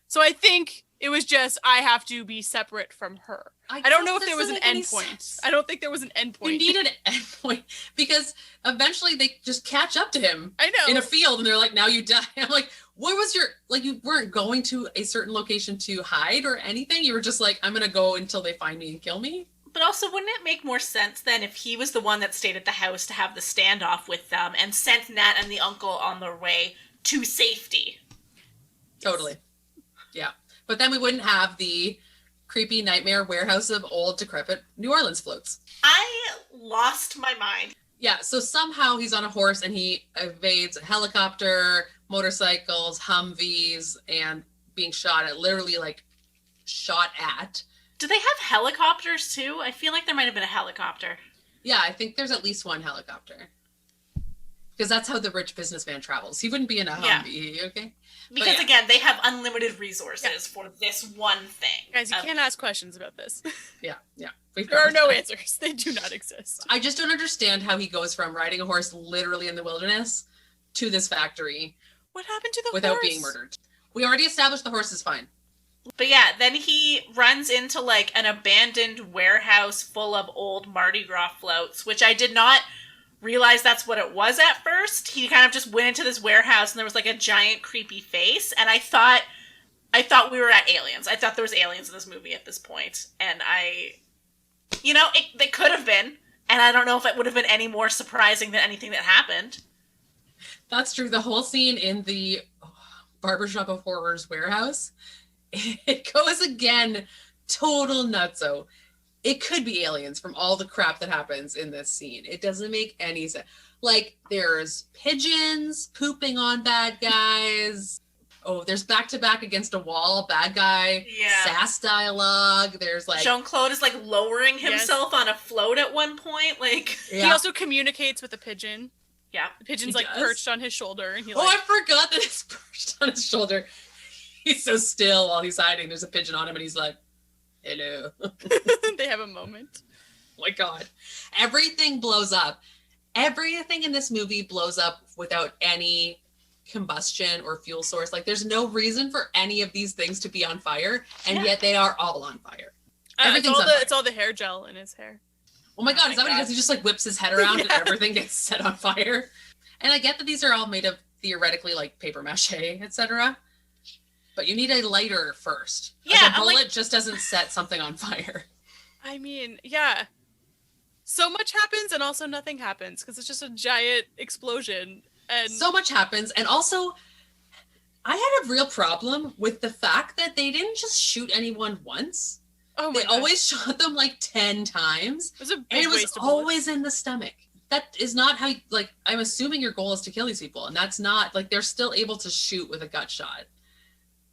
So I think it was just I have to be separate from her. I don't know if there was an end point. I don't think there was an end point. You need an end point because eventually they just catch up to him. I know. In a field and they're like, now you die. I'm like, what was your, like, you weren't going to a certain location to hide or anything. You were just like, I'm going to go until they find me and kill me. But also, wouldn't it make more sense then if he was the one that stayed at the house to have the standoff with them and sent Nat and the uncle on their way to safety? Totally. Yeah. But then we wouldn't have the creepy nightmare warehouse of old decrepit New Orleans floats. I lost my mind. Yeah, so somehow he's on a horse and he evades a helicopter, motorcycles, Humvees, and being shot at, literally, like, shot at. Do they have helicopters too? I feel like there might have been a helicopter. Yeah, I think there's at least one helicopter. Because that's how the rich businessman travels. He wouldn't be in a Humvee, okay? Because, again, they have unlimited resources for this one thing. Guys, you can't ask questions about this. Yeah. There are no answers. They do not exist. I just don't understand how he goes from riding a horse literally in the wilderness to this factory. What happened to the without horse? Being murdered? We already established the horse is fine. But yeah, then he runs into, like, an abandoned warehouse full of old Mardi Gras floats, which I did not realize that's what it was at first. He kind of just went into this warehouse and there was, like, a giant creepy face, and I thought we were at Aliens. I thought there was aliens in this movie at this point, and they could have been, and I don't know if it would have been any more surprising than anything that happened. That's true. The whole scene in the Barbershop of Horrors warehouse, it goes again total nutso. It could be aliens from all the crap that happens in this scene. It doesn't make any sense. Like, there's pigeons pooping on bad guys. Oh, there's back-to-back against a wall, bad guy. Yeah. Sass dialogue. There's, like... Jean Claude is, like, lowering himself on a float at one point. Like, He also communicates with a pigeon. Yeah. The pigeon's, like, perched on his shoulder. And he, I forgot that it's perched on his shoulder. He's so still while he's hiding. There's a pigeon on him, and he's like, hello. They have a moment. Oh my God. Everything blows up. Everything in this movie blows up without any combustion or fuel source. Like, there's no reason for any of these things to be on fire, and yet they are all on fire. It's all the hair gel in his hair. Oh my God, is that what he does? He just, like, whips his head around and everything gets set on fire. And I get that these are all made of, theoretically, like, paper mache, etc. But you need a lighter first. Yeah, like, a bullet just doesn't set something on fire. I mean, yeah. So much happens and also nothing happens because it's just a giant explosion. And so much happens. And also, I had a real problem with the fact that they didn't just shoot anyone once. Oh my They God. always shot them like 10 times. It was a big and it was waste of always bullets. in the stomach. That is not how, like, I'm assuming your goal is to kill these people. And that's not, like, they're still able to shoot with a gut shot.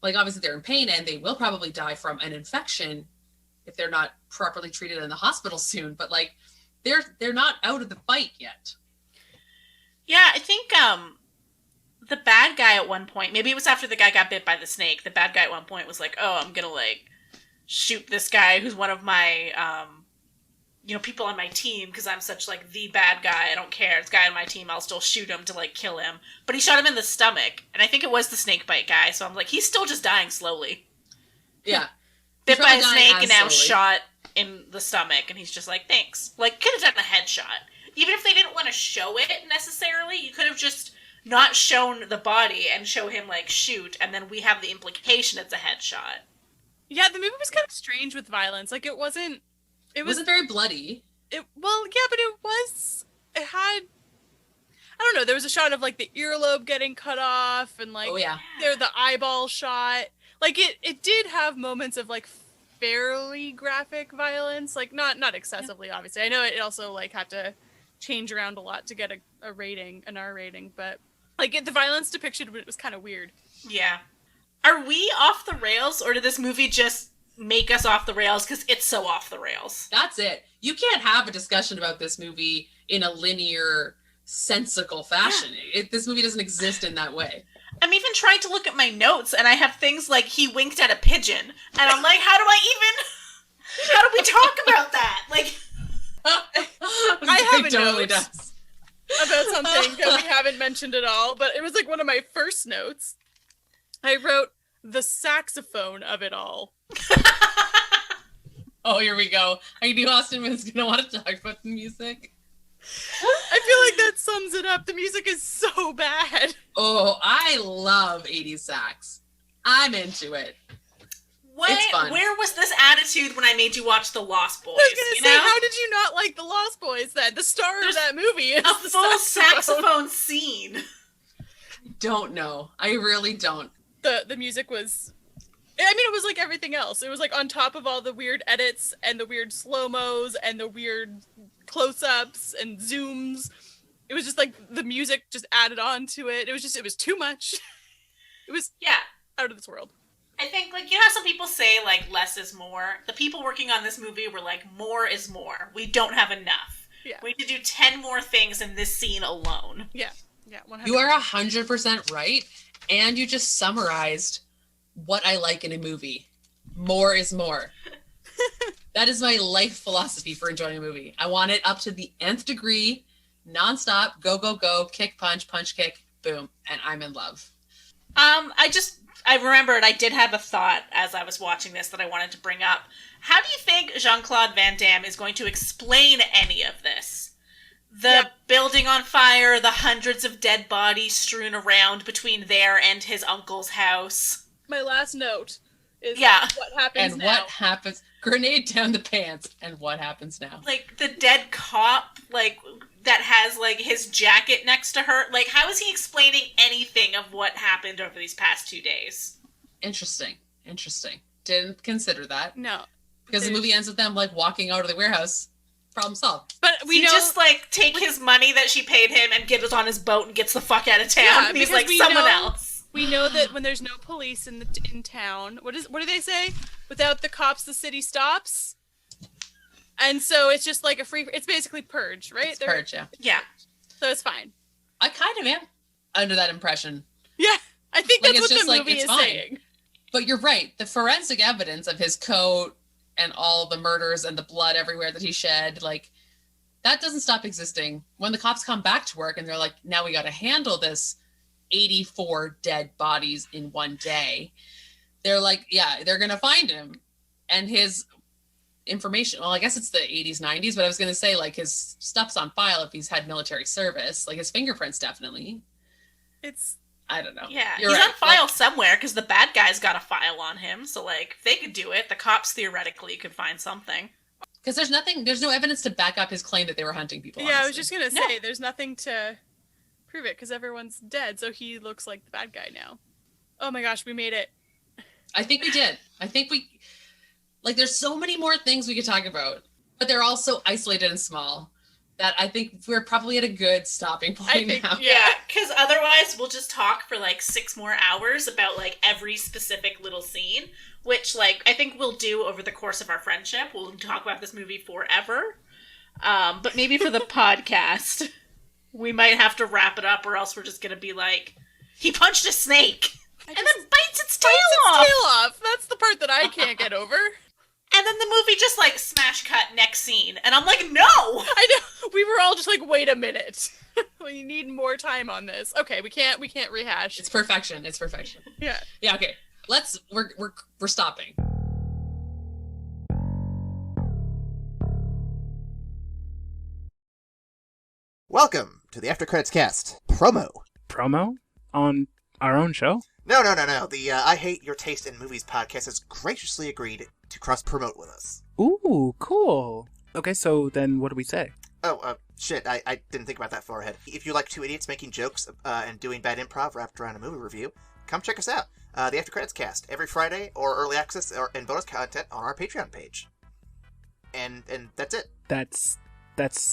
Like, obviously they're in pain and they will probably die from an infection if they're not properly treated in the hospital soon. But, like, they're not out of the fight yet. yeah, I think the bad guy at one point, maybe it was after the guy got bit by the snake, the bad guy at one point was like, oh, I'm gonna, like, shoot this guy who's one of my, people on my team because I'm such, like, the bad guy. I don't care. This guy on my team, I'll still shoot him to, like, kill him. But he shot him in the stomach. And I think it was the snake bite guy. So I'm like, he's still just dying slowly. Yeah. Bit by a snake and now shot in the stomach. And he's just like, thanks. Like, could have done a headshot. Even if they didn't want to show it necessarily, you could have just not shown the body and show him, like, shoot. And then we have the implication it's a headshot. Yeah, the movie was kind of strange with violence. Like, it wasn't It wasn't very bloody. But it had don't know, there was a shot of like the earlobe getting cut off and like there the eyeball shot. Like it did have moments of like fairly graphic violence, like not excessively, obviously. I know it also like had to change around a lot to get a rating, an R rating, but like the violence depicted was kind of weird. Yeah. Are we off the rails, or did this movie just make us off the rails because it's so off the rails? That's it. You can't have a discussion about this movie in a linear, sensical fashion. Yeah. This movie doesn't exist in that way. I'm even trying to look at my notes, and I have things like he winked at a pigeon, and I'm like, how do we talk about that? Like, I have a totally note about something that we haven't mentioned at all, but it was like one of my first notes. I wrote the saxophone of it all. Oh, here we go. I knew Austin was going to want to talk about the music. I feel like that sums it up. The music is so bad. Oh, I love 80s sax. I'm into it. It's fun. Where was this attitude when I made you watch The Lost Boys? I was going to say, how did you not like The Lost Boys then? The star of that movie is a full saxophone scene. Don't know. I really don't. The music was... I mean, it was like everything else. It was like on top of all the weird edits and the weird slow-mos and the weird close-ups and zooms. It was just like the music just added on to it. It was too much. It was out of this world. I think, like, you know how some people say, like, less is more? The people working on this movie were like, more is more. We don't have enough. Yeah. We need to do 10 more things in this scene alone. Yeah. Yeah, 100%. You are 100% right. And you just summarized what I like in a movie. More is more. That is my life philosophy for enjoying a movie. I want it up to the nth degree, nonstop, go, go, go, kick, punch, kick, boom, and I'm in love. I remembered I did have a thought as I was watching this that I wanted to bring up. How do you think Jean Claude Van Damme is going to explain any of this? The building on fire, the hundreds of dead bodies strewn around between there and his uncle's house. My last note is what happens and now. What happens? Grenade down the pants. And what happens now? Like, the dead cop, like, that has, like, his jacket next to her. Like, how is he explaining anything of what happened over these past 2 days? Interesting. Didn't consider that. No. Because the movie ends with them, like, walking out of the warehouse. Problem solved. But we know... just, like, take his money that she paid him and get it on his boat and gets the fuck out of town. Yeah, and he's like, someone else. We know that when there's no police in town, what do they say? Without the cops, the city stops. And so it's just like it's basically purge, right? It's purge, yeah. Yeah. So it's fine. I kind of am under that impression. Yeah, I think that's what the like, movie is fine. saying. But you're right. The forensic evidence of his coat and all the murders and the blood everywhere that he shed, like, that doesn't stop existing. When the cops come back to work and they're like, now we got to handle this 84 dead bodies in one day. They're like, they're going to find him. And his information, well, I guess it's the 80s, 90s, but I was going to say, like, his stuff's on file if he's had military service. Like, his fingerprints, definitely. I don't know. Yeah, he's on file somewhere because the bad guy's got a file on him. So, like, if they could do it, the cops theoretically could find something. Because there's no evidence to back up his claim that they were hunting people. Yeah, honestly. I was just going to say, there's nothing to prove it because everyone's dead, so he looks like the bad guy now. Oh my gosh, we made it. I think we did. I think there's so many more things we could talk about, but they're all so isolated and small that I think we're probably at a good stopping point now. Yeah, because otherwise we'll just talk for like 6 more hours about like every specific little scene, which like I think we'll do over the course of our friendship. We'll talk about this movie forever. But maybe for the podcast, we might have to wrap it up, or else we're just going to be like, he punched a snake and then bites its tail off. That's the part that I can't get over. And then the movie just like smash cut next scene. And I'm like, no! I know. We were all just like, wait a minute. We need more time on this. Okay, we can't rehash. It's perfection. Yeah. Yeah, okay. We're stopping. Welcome to the After Credits Cast promo. Promo? On our own show? No. The I Hate Your Taste in Movies podcast has graciously agreed to cross-promote with us. Ooh, cool. Okay, so then what do we say? Shit, I didn't think about that far ahead. If you like two idiots making jokes and doing bad improv wrapped around a movie review, come check us out. The After Credits Cast, every Friday, or early access and bonus content on our Patreon page. And that's it. That's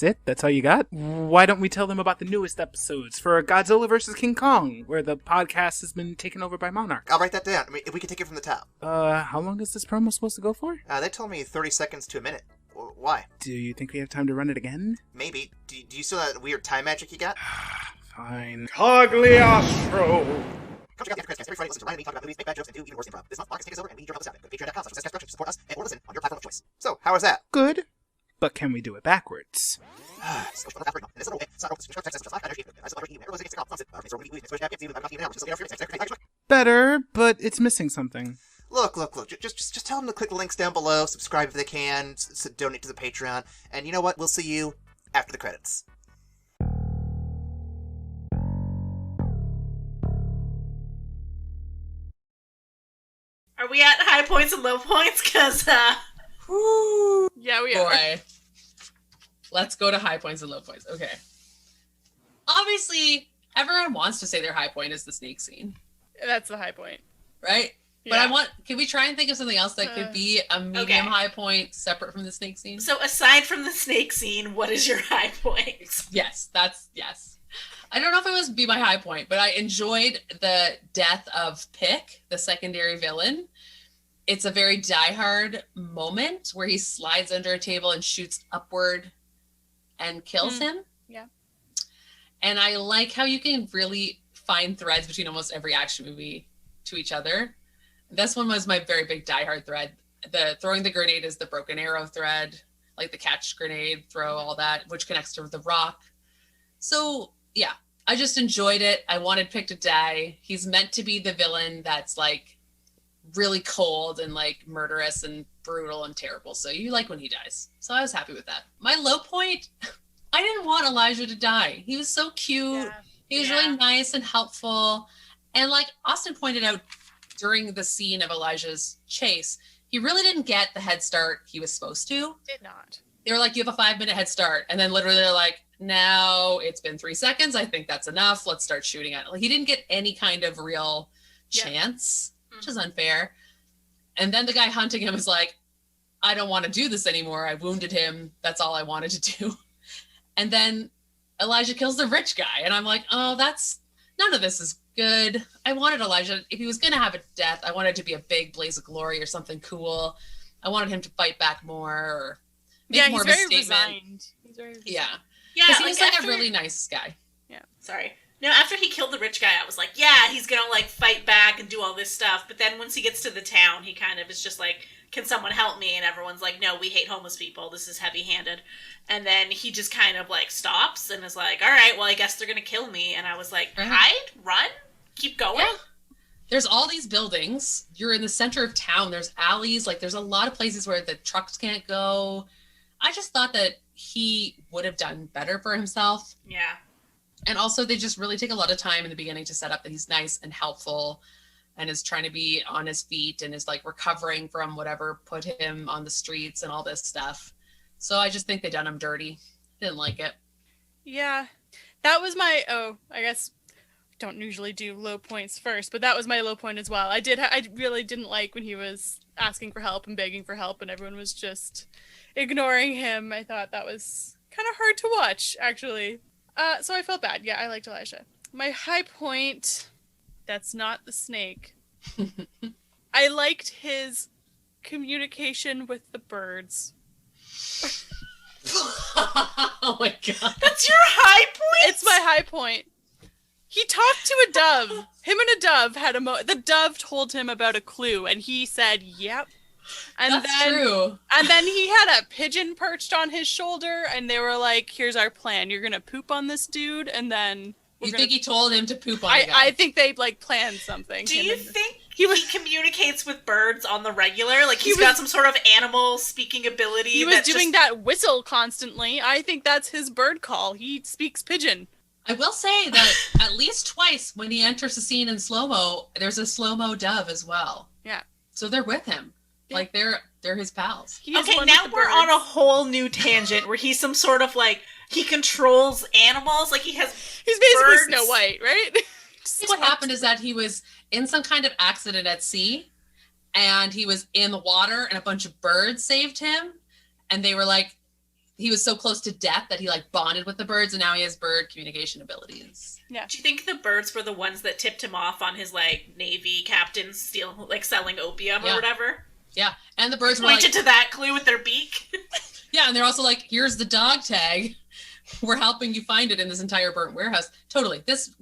it? That's all you got? Why don't we tell them about the newest episodes for Godzilla vs. King Kong, where the podcast has been taken over by Monarch? I'll write that down. I mean, if we can take it from the top. How long is this promo supposed to go for? They told me 30 seconds to a minute. Why? Do you think we have time to run it again? Maybe. Do you still have that weird time magic you got? Fine. Cagliostro! Come check out the After Credits Cast every Friday. Listen to Ryan and me talk about movies, make bad jokes, and do even worse improv. This month, Marcus take us over, and we need your help us out. Go to patreon.com/success construction to support us, and or listen on your platform of choice. So, how was that? Good. But can we do it backwards? Better, but it's missing something. Look. Just tell them to click the links down below, subscribe if they can, donate to the Patreon, and you know what? We'll see you after the credits. Are we at high points and low points? Because, Woo. Yeah, we are. Boy. Let's go to high points and low points. Okay. Obviously, everyone wants to say their high point is the snake scene, That's the high point. right? Yeah. But can we try and think of something else that could be a medium high point separate from the snake scene? so aside from the snake scene, what is your high point? Yes. I don't know if it was be my high point, but I enjoyed the death of Pick, the secondary villain. It's a very diehard moment where he slides under a table and shoots upward and kills him. Yeah. And I like how you can really find threads between almost every action movie to each other. This one was my very big diehard thread. The throwing the grenade is the broken arrow thread, like the catch grenade, throw, all that, which connects to the rock. So yeah, I just enjoyed it. I wanted Pick to die. He's meant to be the villain that's like really cold and like murderous and brutal and terrible. So you like when he dies. So I was happy with that. My low point, I didn't want Elijah to die. He was so cute. Yeah. He was really nice and helpful. And like Austin pointed out during the scene of Elijah's chase, he really didn't get the head start he was supposed to. Did not. They were like, you have a 5-minute head start. And then literally they're like, now it's been 3 seconds. I think that's enough. Let's start shooting at it. Like, he didn't get any kind of real chance, which is unfair. And then the guy hunting him is like, I don't want to do this anymore. I wounded him. That's all I wanted to do. And then Elijah kills the rich guy. And I'm like, oh, none of this is good. I wanted Elijah, if he was going to have a death, I wanted it to be a big blaze of glory or something cool. I wanted him to fight back more or make more of a statement. He's very resigned. Yeah. Yeah, Because he was like a really nice guy. Yeah. Sorry. No, after he killed the rich guy, I was like, yeah, he's gonna, like, fight back and do all this stuff. But then once he gets to the town, he kind of is just like, can someone help me? And everyone's like, no, we hate homeless people. This is heavy-handed. And then he just kind of, like, stops and is like, all right, well, I guess they're gonna kill me. And I was like, hide? Run? Keep going? Yeah. There's all these buildings. You're in the center of town. There's alleys. Like, there's a lot of places where the trucks can't go. I just thought that he would have done better for himself. Yeah. And also, they just really take a lot of time in the beginning to set up that he's nice and helpful and is trying to be on his feet and is, like, recovering from whatever put him on the streets and all this stuff. So I just think they done him dirty. Didn't like it. Yeah. That was my, I guess don't usually do low points first, but that was my low point as well. I really didn't like when he was asking for help and begging for help and everyone was just ignoring him. I thought that was kind of hard to watch, actually. So I felt bad. Yeah, I liked Elijah. My high point, that's not the snake. I liked his communication with the birds. Oh my god. That's your high point? It's my high point. He talked to a dove. Him and a dove had the dove told him about a clue and he said, yep. And That's true. And then he had a pigeon perched on his shoulder and they were like, here's our plan. You're going to poop on this dude and then... You think he told him to poop on the guy? I think they, like, planned something. Do you think he communicates with birds on the regular? Like, he's got some sort of animal speaking ability? He was doing that whistle constantly. I think that's his bird call. He speaks pigeon. I will say that at least twice when he enters a scene in slow-mo, there's a slow-mo dove as well. Yeah. So they're with him. Yeah. Like, they're his pals. Okay, now we're on a whole new tangent where he's some sort of, like, He controls animals. Like, he's basically birds. Snow White, right? What happened is that he was in some kind of accident at sea, and he was in the water, and a bunch of birds saved him, and they were like, he was so close to death that he like bonded with the birds, and now he has bird communication abilities. Yeah. Do you think the birds were the ones that tipped him off on his like Navy captain selling opium or whatever? Yeah, and the birds were pointed to that clue with their beak. Yeah, and they're also like, here's the dog tag. We're helping you find it in this entire burnt warehouse. Totally. This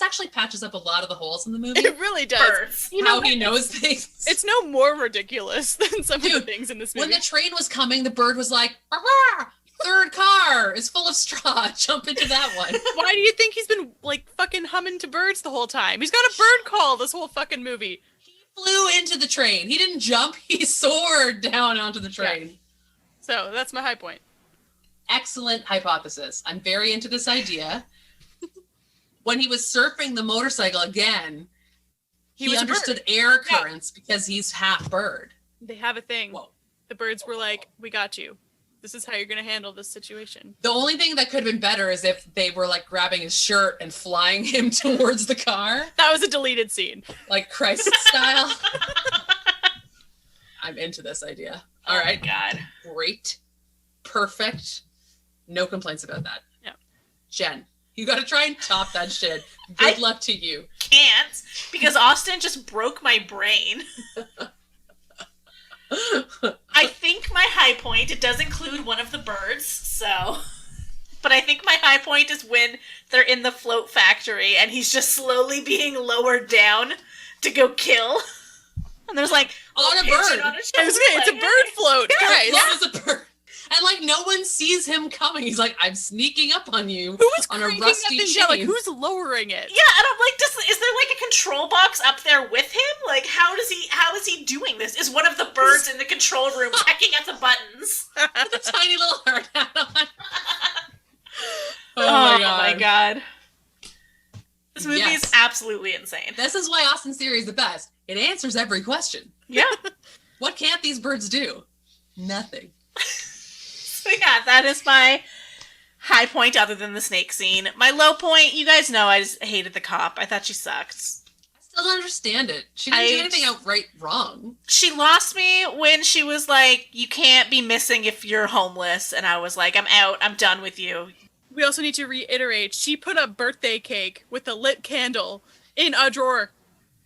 actually patches up a lot of the holes in the movie. It really does. Birds. How he knows things. It's no more ridiculous than some of the things in this movie. When the train was coming, the bird was like, "Rah, third car is full of straw. Jump into that one." Why do you think he's been like fucking humming to birds the whole time? He's got a bird call this whole fucking movie. He flew into the train. He didn't jump. He soared down onto the train. Yeah. So that's my high point. Excellent hypothesis. I'm very into this idea. When he was surfing the motorcycle again, he understood air currents because he's half bird. They have a thing. Whoa. The birds were like, we got you. This is how you're going to handle this situation. The only thing that could have been better is if they were like grabbing his shirt and flying him towards the car. That was a deleted scene. Like Crisis style. I'm into this idea. All right. God. Great. Perfect. No complaints about that. Yeah. Jen, you got to try and top that shit. Good luck to you. Can't, because Austin just broke my brain. I think my high point, it does include one of the birds, so... But I think my high point is when they're in the float factory and he's just slowly being lowered down to go kill. And there's like... On a bird. On his I was gonna, it's a bird float, guys. That was a bird. And like no one sees him coming. He's like, I'm sneaking up on you. Who is on a cranking rusty that thing chain. down? Like, who's lowering it? Yeah, and I'm like, is there like a control box up there with him? Like, how is he doing this? Is one of the birds in the control room checking at the buttons? With a tiny little hard hat on. Oh my god. This movie Yes. is absolutely insane. This is why Austin's theory is the best. It answers every question. Yeah. What can't these birds do? Nothing. So yeah, that is my high point other than the snake scene. My low point, you guys know I just hated the cop. I thought she sucked. I still don't understand it. She didn't do anything outright wrong. She lost me when she was like, you can't be missing if you're homeless. And I was like, I'm out. I'm done with you. We also need to reiterate, she put a birthday cake with a lit candle in a drawer.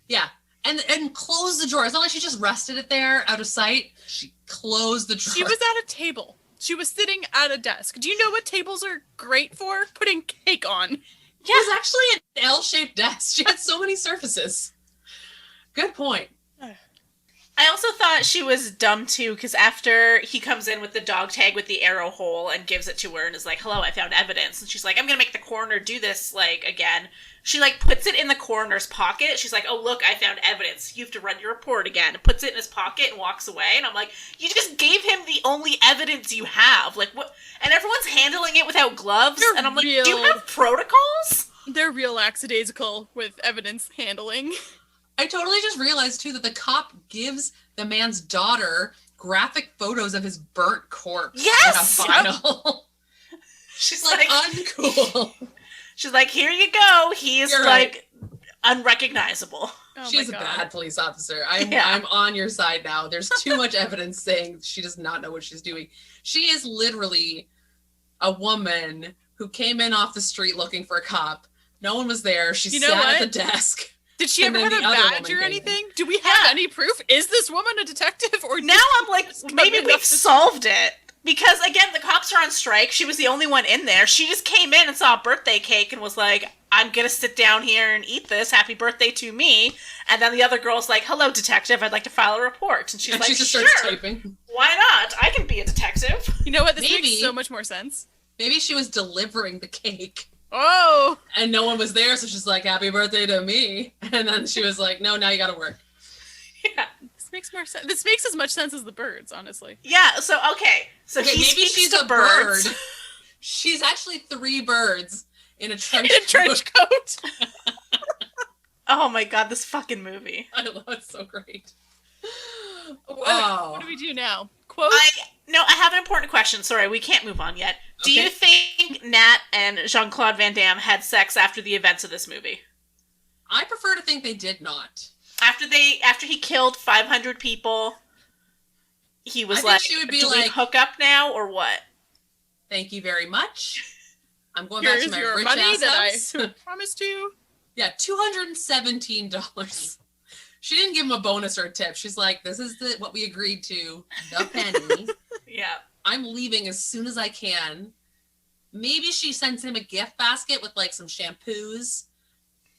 Yeah. And closed the drawer. It's not like she just rested it there out of sight. She closed the drawer. She was at a table. She was sitting at a desk. Do you know what tables are great for? Putting cake on. It was actually an L-shaped desk. She had so many surfaces. Good point. I also thought she was dumb too, because after he comes in with the dog tag with the arrow hole and gives it to her and is like, hello, I found evidence. And she's like, I'm going to make the coroner do this, like, again. She, like, puts it in the coroner's pocket. She's like, oh, look, I found evidence. You have to run your report again. And puts it in his pocket and walks away. And I'm like, you just gave him the only evidence you have. Like, what? And everyone's handling it without gloves. They're and I'm like, real. do you have protocols? They're real lackadaisical with evidence handling. I totally just realized, too, that the cop gives the man's daughter graphic photos of his burnt corpse. Yes! In a file. She's like, uncool. She's like, here you go. He's, You're like, unrecognizable. Oh She's a my God. bad police officer. I'm on your side now. There's too much evidence saying she does not know what she's doing. She is literally a woman who came in off the street looking for a cop. No one was there. She You know sat what? at the desk. Did she And ever have then a the other badge woman or came anything? Do we have any proof? Is this woman a detective? Or Now I'm like, maybe we've enough to- solved it. Because, again, the cops are on strike. She was the only one in there. She just came in and saw a birthday cake and was like, I'm going to sit down here and eat this. Happy birthday to me. And then the other girl's like, hello, detective. I'd like to file a report. And she's And like, she just sure. starts typing. Why not? I can be a detective. You know what? This Maybe. makes so much more sense. Maybe she was delivering the cake. Oh! And no one was there, so she's like, happy birthday to me. And then she was like, no, now you gotta work. Yeah. This makes more sense. This makes as much sense as the birds, honestly. Yeah, so, okay. So Okay, he maybe speaks she's to a birds. bird. She's actually 3 birds in a trench In a trench coat. Oh my god, this fucking movie. I love it, so great. What do we do now? Quote? No, I have an important question. Sorry, we can't move on yet. Do Okay. you think think Nat and Jean Claude Van Damme had sex after the events of this movie? I prefer to think they did not. After he killed 500 people, he was like, she would be "Do like, we hook up now or what?" Thank you very much. I'm going back to my your rich money ass that house. I promised you. Yeah, $217. She didn't give him a bonus or a tip. She's like, this is what we agreed to. The penny. Yeah. I'm leaving as soon as I can. Maybe she sends him a gift basket with like some shampoos,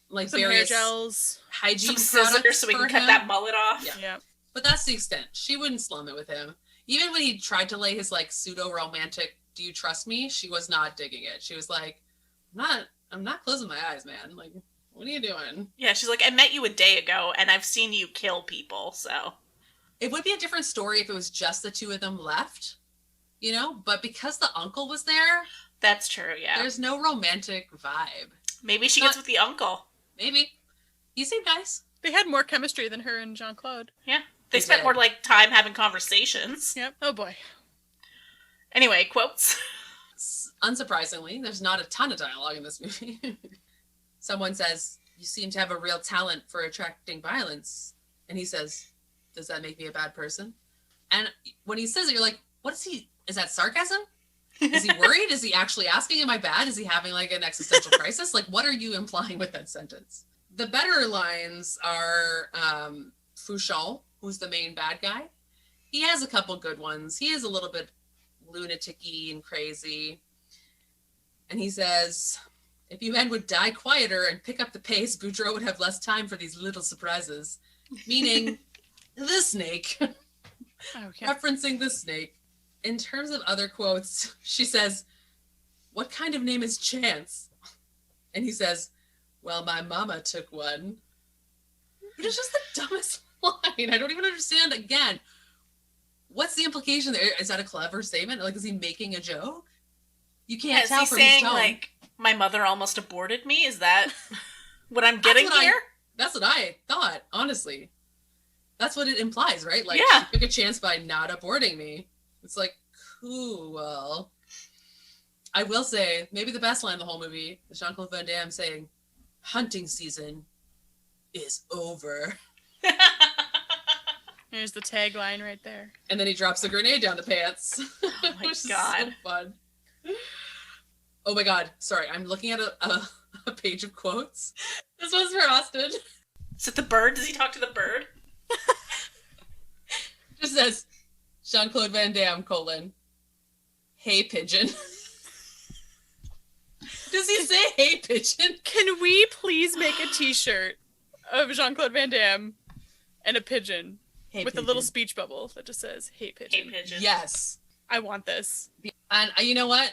like some various hair gels, hygiene some scissors products so we for can cut him. that mullet off. Yeah. But that's the extent. She wouldn't slum it with him. Even when he tried to lay his like pseudo-romantic "do you trust me?" she was not digging it. She was like, I'm not closing my eyes, man. Like, what are you doing? Yeah, she's like, I met you a day ago and I've seen you kill people, so. It would be a different story if it was just the two of them left, you know? But because the uncle was there, That's true, yeah. there's no romantic vibe. Maybe she gets with the uncle. Maybe. He seemed nice. They had more chemistry than her and Jean-Claude. Yeah. They He spent did. more like time having conversations. Yep. Oh boy. Anyway, quotes. Unsurprisingly, there's not a ton of dialogue in this movie. Someone says, "You seem to have a real talent for attracting violence." And he says, "Does that make me a bad person?" And when he says it, you're like, what is he? Is that sarcasm? Is he worried? Is he actually asking, am I bad? Is he having like an existential crisis? Like, what are you implying with that sentence? The better lines are Fouchon, who's the main bad guy. He has a couple good ones. He is a little bit lunatic-y and crazy. And he says, "If you men would die quieter and pick up the pace, Boudreaux would have less time for these little surprises." Meaning the snake. Okay. Referencing the snake. In terms of other quotes, she says, "What kind of name is Chance?" And he says, "Well, my mama took one." It is just the dumbest line. I don't even understand. Again, what's the implication there? Is that a clever statement? Like, is he making a joke? You can't Is tell he from saying, his tone. like, my mother almost aborted me? Is that what I'm getting here? That's what I thought, honestly. That's what it implies, right? Like, Yeah. she took a chance by not aborting me. It's like, cool. I will say, maybe the best line in the whole movie is Jean Claude Van Damme saying, "Hunting season is over." There's the tagline right there. And then he drops the grenade down the pants. Oh my Which God. is so fun. Oh my God. Sorry, I'm looking at a page of quotes. This one's for Austin. Is it the bird? Does he talk to the bird? Just says, Jean Claude Van Damme, "Hey, pigeon." Does he say "hey, pigeon"? Can we please make a t-shirt of Jean-Claude Van Damme and a pigeon Hey, with pigeon. a little speech bubble that just says, "Hey, Hey, pigeon." pigeon. Yes. I want this. And you know what?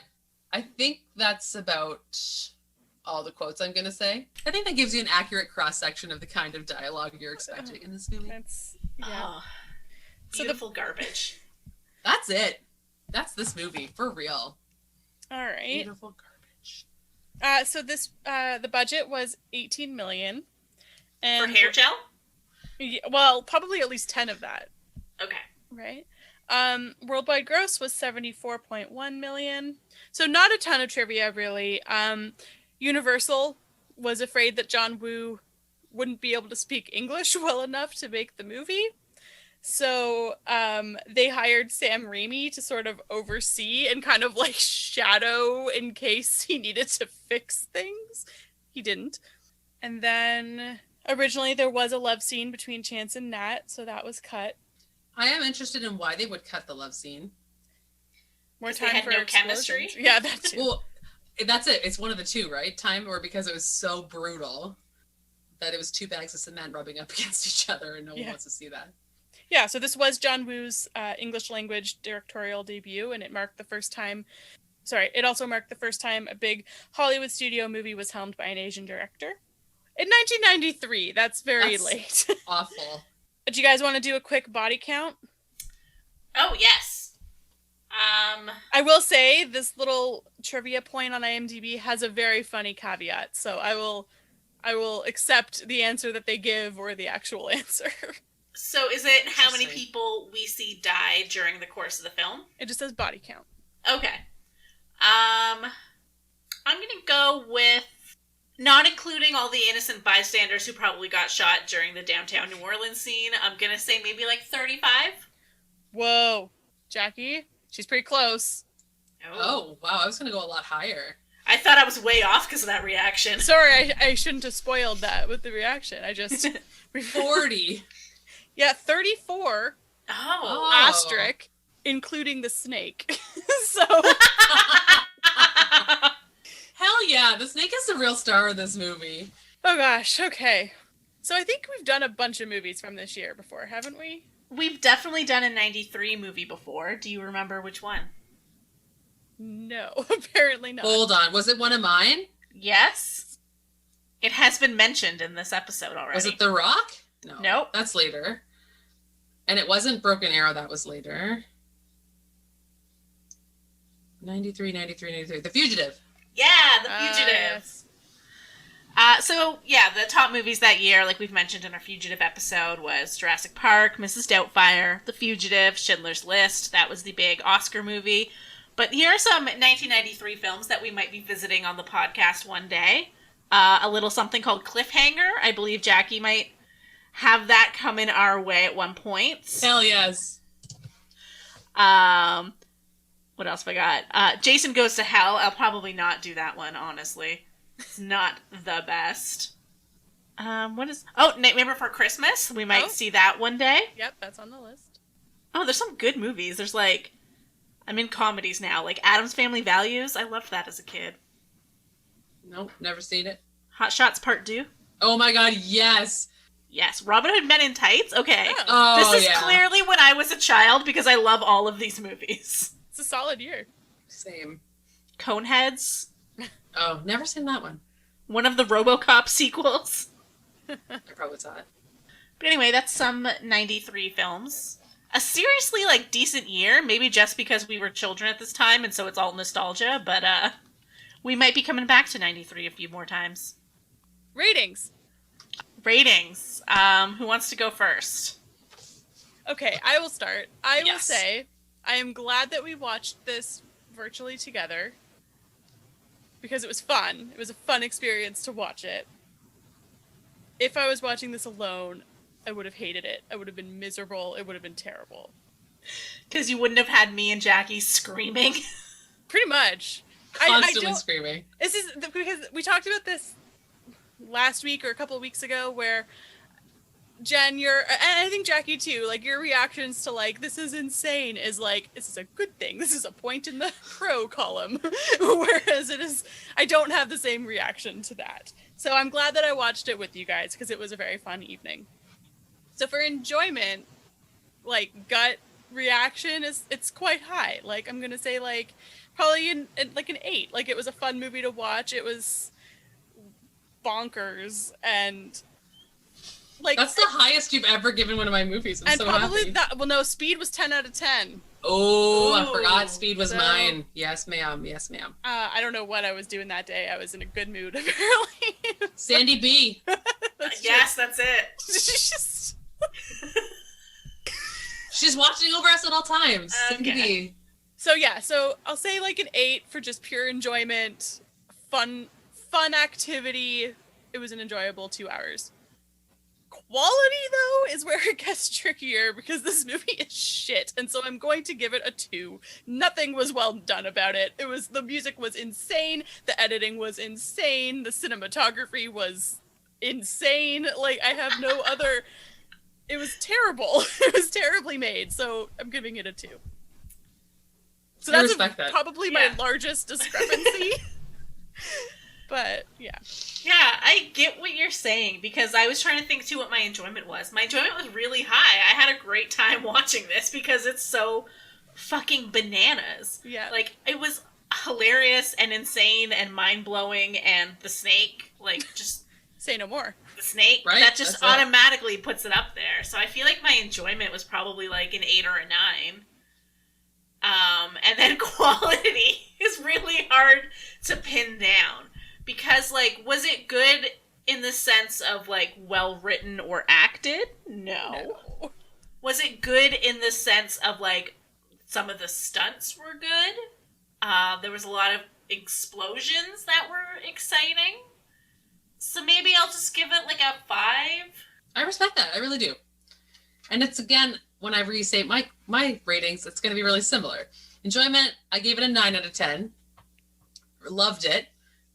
I think that's about all the quotes I'm going to say. I think that gives you an accurate cross-section of the kind of dialogue you're expecting in this movie. That's, yeah. Oh, So the- beautiful garbage. That's it. That's this movie, for real. All right. Beautiful garbage. So this, the budget was 18 million. For And hair gel? well, probably at least 10 of that, Okay. right? Worldwide gross was 74.1 million. So not a ton of trivia, really. Universal was afraid that John Woo wouldn't be able to speak English well enough to make the movie. So they hired Sam Raimi to sort of oversee and kind of like shadow in case he needed to fix things. He didn't. And then originally there was a love scene between Chance and Nat, so that was cut. I am interested in why they would cut the love scene. More 'Cause they time had for no explosions. chemistry? Yeah, that too. Well, that's it. It's one of the two, right? Time, or because it was so brutal that it was two bags of cement rubbing up against each other and no one Yeah. wants to see that. Yeah, so this was John Woo's English language directorial debut, and it marked the first time. Sorry, it also marked the first time a big Hollywood studio movie was helmed by an Asian director. In 1993, that's very That's- late. Awful. Do you guys want to do a quick body count? Oh, yes. I will say this little trivia point on IMDb has a very funny caveat, so I will accept the answer that they give or the actual answer. So is it how many Interesting. people we see die during the course of the film? It just says body count. Okay. I'm gonna go with, not including all the innocent bystanders who probably got shot during the downtown New Orleans scene, I'm gonna say maybe like 35. Whoa. Jackie, she's pretty close. Oh, wow. I was going to go a lot higher. I thought I was way off because of that reaction. Sorry, I shouldn't have spoiled that with the reaction. I just... 40. Yeah, 34. Oh. Asterisk, including the snake. So... Hell yeah, the snake is the real star of this movie. Oh gosh, okay. So I think we've done a bunch of movies from this year before, haven't we? We've definitely done a 93 movie before. Do you remember which one? No, apparently not. Hold on, was it one of mine? Yes. It has been mentioned in this episode already. Was it The Rock? No. Nope. That's later. And it wasn't Broken Arrow, that was later. 93. The Fugitive. Yeah, The Fugitive. So, yeah, the top movies that year, like we've mentioned in our Fugitive episode, was Jurassic Park, Mrs. Doubtfire, The Fugitive, Schindler's List. That was the big Oscar movie. But here are some 1993 films that we might be visiting on the podcast one day. A little something called Cliffhanger. I believe Jackie might have that coming our way at one point. Hell yes. What else have I got? Jason Goes to Hell. I'll probably not do that one, honestly. It's not the best. What is... Oh, Nightmare Before Christmas. We might see that one day. Yep, that's on the list. Oh, there's some good movies. There's like... I'm in comedies now. Like Addams Family Values. I loved that as a kid. Nope, never seen it. Hot Shots Part 2. Oh my god, yes. Yes. Robin Hood Men in Tights. Okay. Oh, this is clearly when I was a child because I love all of these movies. It's a solid year. Same. Coneheads. Oh, never seen that one. One of the RoboCop sequels. I probably saw it. But anyway, that's some 93 films. A seriously, like, decent year. Maybe just because we were children at this time, and so it's all nostalgia. But, we might be coming back to 93 a few more times. Ratings. Who wants to go first? Okay, I will start. I will Yes. say, I am glad that we watched this virtually together. Because it was fun. It was a fun experience to watch it. If I was watching this alone, I would have hated it. I would have been miserable. It would have been terrible. Because you wouldn't have had me and Jackie screaming. Pretty much. Constantly screaming. This is because we talked about this last week or a couple of weeks ago where Jen, and I think Jackie too, like your reactions to like, this is insane is like, this is a good thing. This is a point in the pro column. Whereas I don't have the same reaction to that. So I'm glad that I watched it with you guys because it was a very fun evening. So for enjoyment, like gut reaction it's quite high. Like I'm going to say like probably like an 8. Like it was a fun movie to watch. It was bonkers and like that's the highest you've ever given one of my movies. I'm and so probably happy. that. Well, no, Speed was 10 out of 10. Oh, I Ooh. forgot Speed was So- mine. Yes, ma'am. Yes, ma'am. I don't know what I was doing that day. I was in a good mood apparently. Sandy B. That's Yes, that's it. She's just She's watching over us at all times. Sandy Okay. B. so yeah. So I'll say like an 8 for just pure enjoyment, fun activity. It was an enjoyable 2 hours. Quality, though, is where it gets trickier because this movie is shit, and so I'm going to give it a 2. Nothing was well done about it. The music was insane, the editing was insane, the cinematography was insane. Like, I have no other... It was terrible. It was terribly made, so I'm giving it a 2. So I that's respect that. probably my largest discrepancy. But, yeah. Yeah, I get what you're saying, because I was trying to think, too, what my enjoyment was. My enjoyment was really high. I had a great time watching this, because it's so fucking bananas. Yeah. Like, it was hilarious and insane and mind-blowing, and the snake, like, just... Say no more. The snake, Right, that just that's it. automatically puts it up there. So I feel like my enjoyment was probably, like, an 8 or a 9. And then quality is really hard to pin down. Because, like, was it good in the sense of, like, well-written or acted? No. Was it good in the sense of, like, some of the stunts were good? There was a lot of explosions that were exciting. So maybe I'll just give it like a 5. I respect that. I really do. And it's, again, when I restate my ratings, it's going to be really similar. Enjoyment, I gave it a 9 out of 10. Loved it.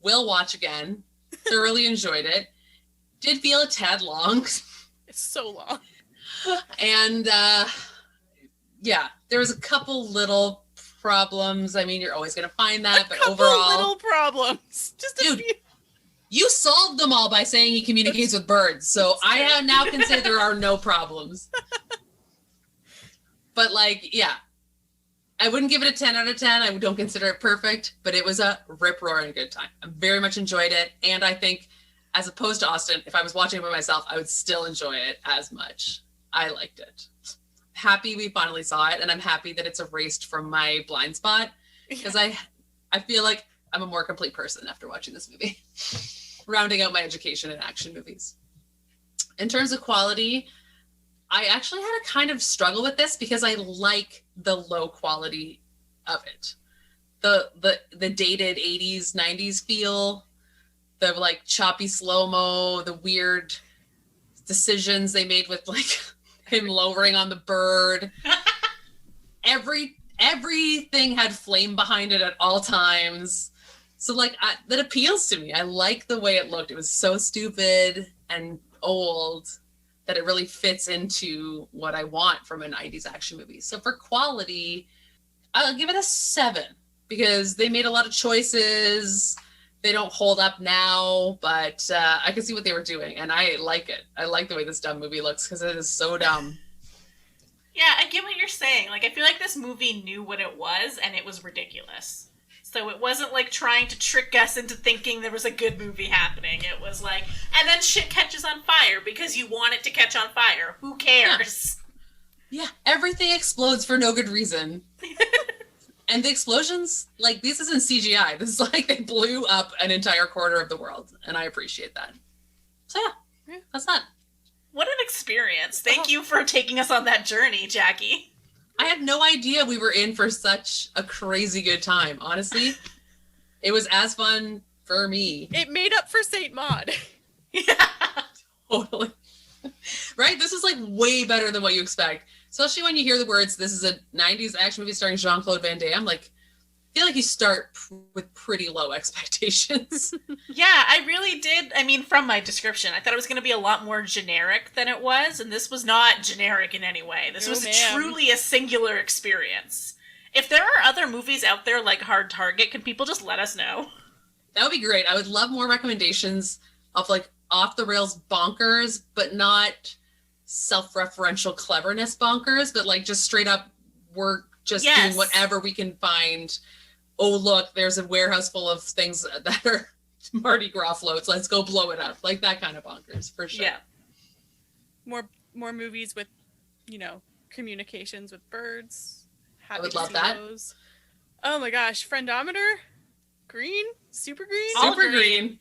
Will watch again. Thoroughly enjoyed it. Did feel a tad long. It's so long. And, yeah, there was a couple little problems. I mean, you're always going to find that, but overall... little problems. Just a dude, few. You solved them all by saying he communicates with birds, so I now can say there are no problems. But, like, yeah. I wouldn't give it a 10 out of 10. I don't consider it perfect, but it was a rip-roaring good time. I very much enjoyed it, and I think, as opposed to Austin, if I was watching it by myself, I would still enjoy it as much. I liked it. Happy we finally saw it, and I'm happy that it's erased from my blind spot, because I feel like I'm a more complete person after watching this movie. Rounding out my education in action movies. In terms of quality, I actually had a kind of struggle with this because I like the low quality of it. The dated 80s, 90s feel, the like choppy slow-mo, the weird decisions they made with like him lowering on the bird. Everything had flame behind it at all times. So, like, that appeals to me. I like the way it looked. It was so stupid and old that it really fits into what I want from a 90s action movie. So, for quality, I'll give it a 7 because they made a lot of choices. They don't hold up now, but I can see what they were doing, and I like it. I like the way this dumb movie looks because it is so dumb. Yeah, I get what you're saying. Like, I feel like this movie knew what it was, and it was ridiculous. So it wasn't like trying to trick us into thinking there was a good movie happening. It was like, and then shit catches on fire because you want it to catch on fire. Who cares? Yeah, everything explodes for no good reason. And the explosions, like, this isn't CGI. This is like they blew up an entire quarter of the world. And I appreciate that. So yeah, that's that. What an experience. Thank you for taking us on that journey, Jackie. I had no idea we were in for such a crazy good time. Honestly, it was as fun for me. It made up for Saint Maud. Yeah. Totally. Right? This is like way better than what you expect. Especially when you hear the words, this is a 90s action movie starring Jean Claude Van Damme. Like, I feel like you start with pretty low expectations. Yeah, I really did. I mean, from my description, I thought it was going to be a lot more generic than it was, and this was not generic in any way. This was truly a singular experience. If there are other movies out there like Hard Target, can people just let us know? That would be great. I would love more recommendations of like off-the-rails bonkers, but not self-referential cleverness bonkers, but like just straight up we're just doing whatever we can find. Oh, look, there's a warehouse full of things that are Mardi Gras floats. Let's go blow it up. Like that kind of bonkers, for sure. Yeah. More movies with, communications with birds. I would love that. Those. Oh my gosh, Friendometer? Green? Super green? Super green.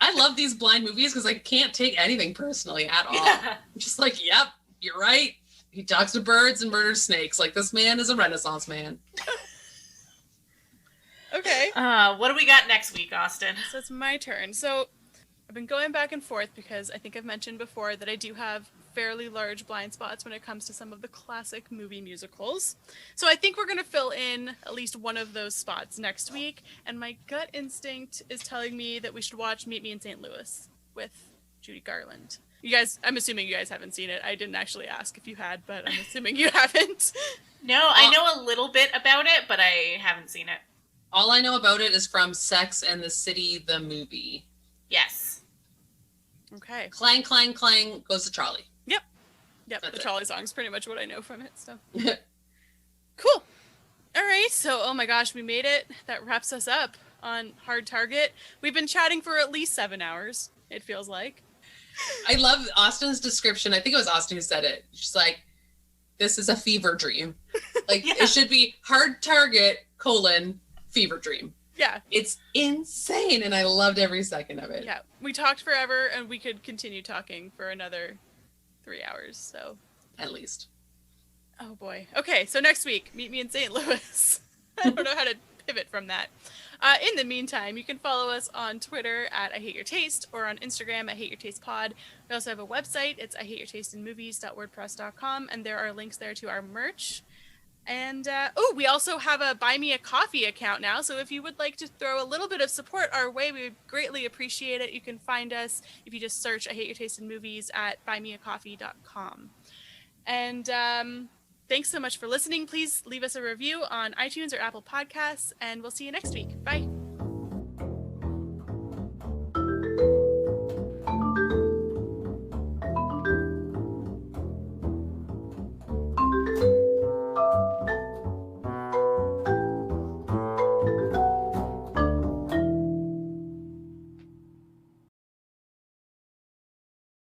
I love these blind movies because I can't take anything personally at all. Yeah. I'm just like, yep, you're right. He talks to birds and murders snakes. Like, this man is a Renaissance man. Okay. What do we got next week, Austin? So it's my turn. So I've been going back and forth because I think I've mentioned before that I do have fairly large blind spots when it comes to some of the classic movie musicals. So I think we're going to fill in at least one of those spots next week. And my gut instinct is telling me that we should watch Meet Me in St. Louis with Judy Garland. You guys, I'm assuming you guys haven't seen it. I didn't actually ask if you had, but I'm assuming you haven't. No, I know a little bit about it, but I haven't seen it. All I know about it is from Sex and the City, the movie. Yes. Okay. Clang, clang, clang goes to Charlie. Yep, That's the it. Charlie song is pretty much what I know from it, so. Cool. All right, so, oh my gosh, we made it. That wraps us up on Hard Target. We've been chatting for at least 7 hours, it feels like. I love Austin's description. I think it was Austin who said it. She's like, this is a fever dream. Like, It should be Hard Target, fever dream. Yeah. It's insane, and I loved every second of it. Yeah, we talked forever, and we could continue talking for another 3 hours, so. At least. Oh boy. Okay, so next week, Meet Me in St. Louis. I don't know how to pivot from that. In the meantime, you can follow us on Twitter at I Hate Your Taste or on Instagram at Hate Your Taste Pod. We also have a website. It's IHateYourTasteInMovies.wordpress.com, and there are links there to our merch. And we also have a Buy Me a Coffee account now. So if you would like to throw a little bit of support our way, we would greatly appreciate it. You can find us if you just search I Hate Your Taste in Movies at buymeacoffee.com. And thanks so much for listening. Please leave us a review on iTunes or Apple Podcasts, and we'll see you next week. Bye.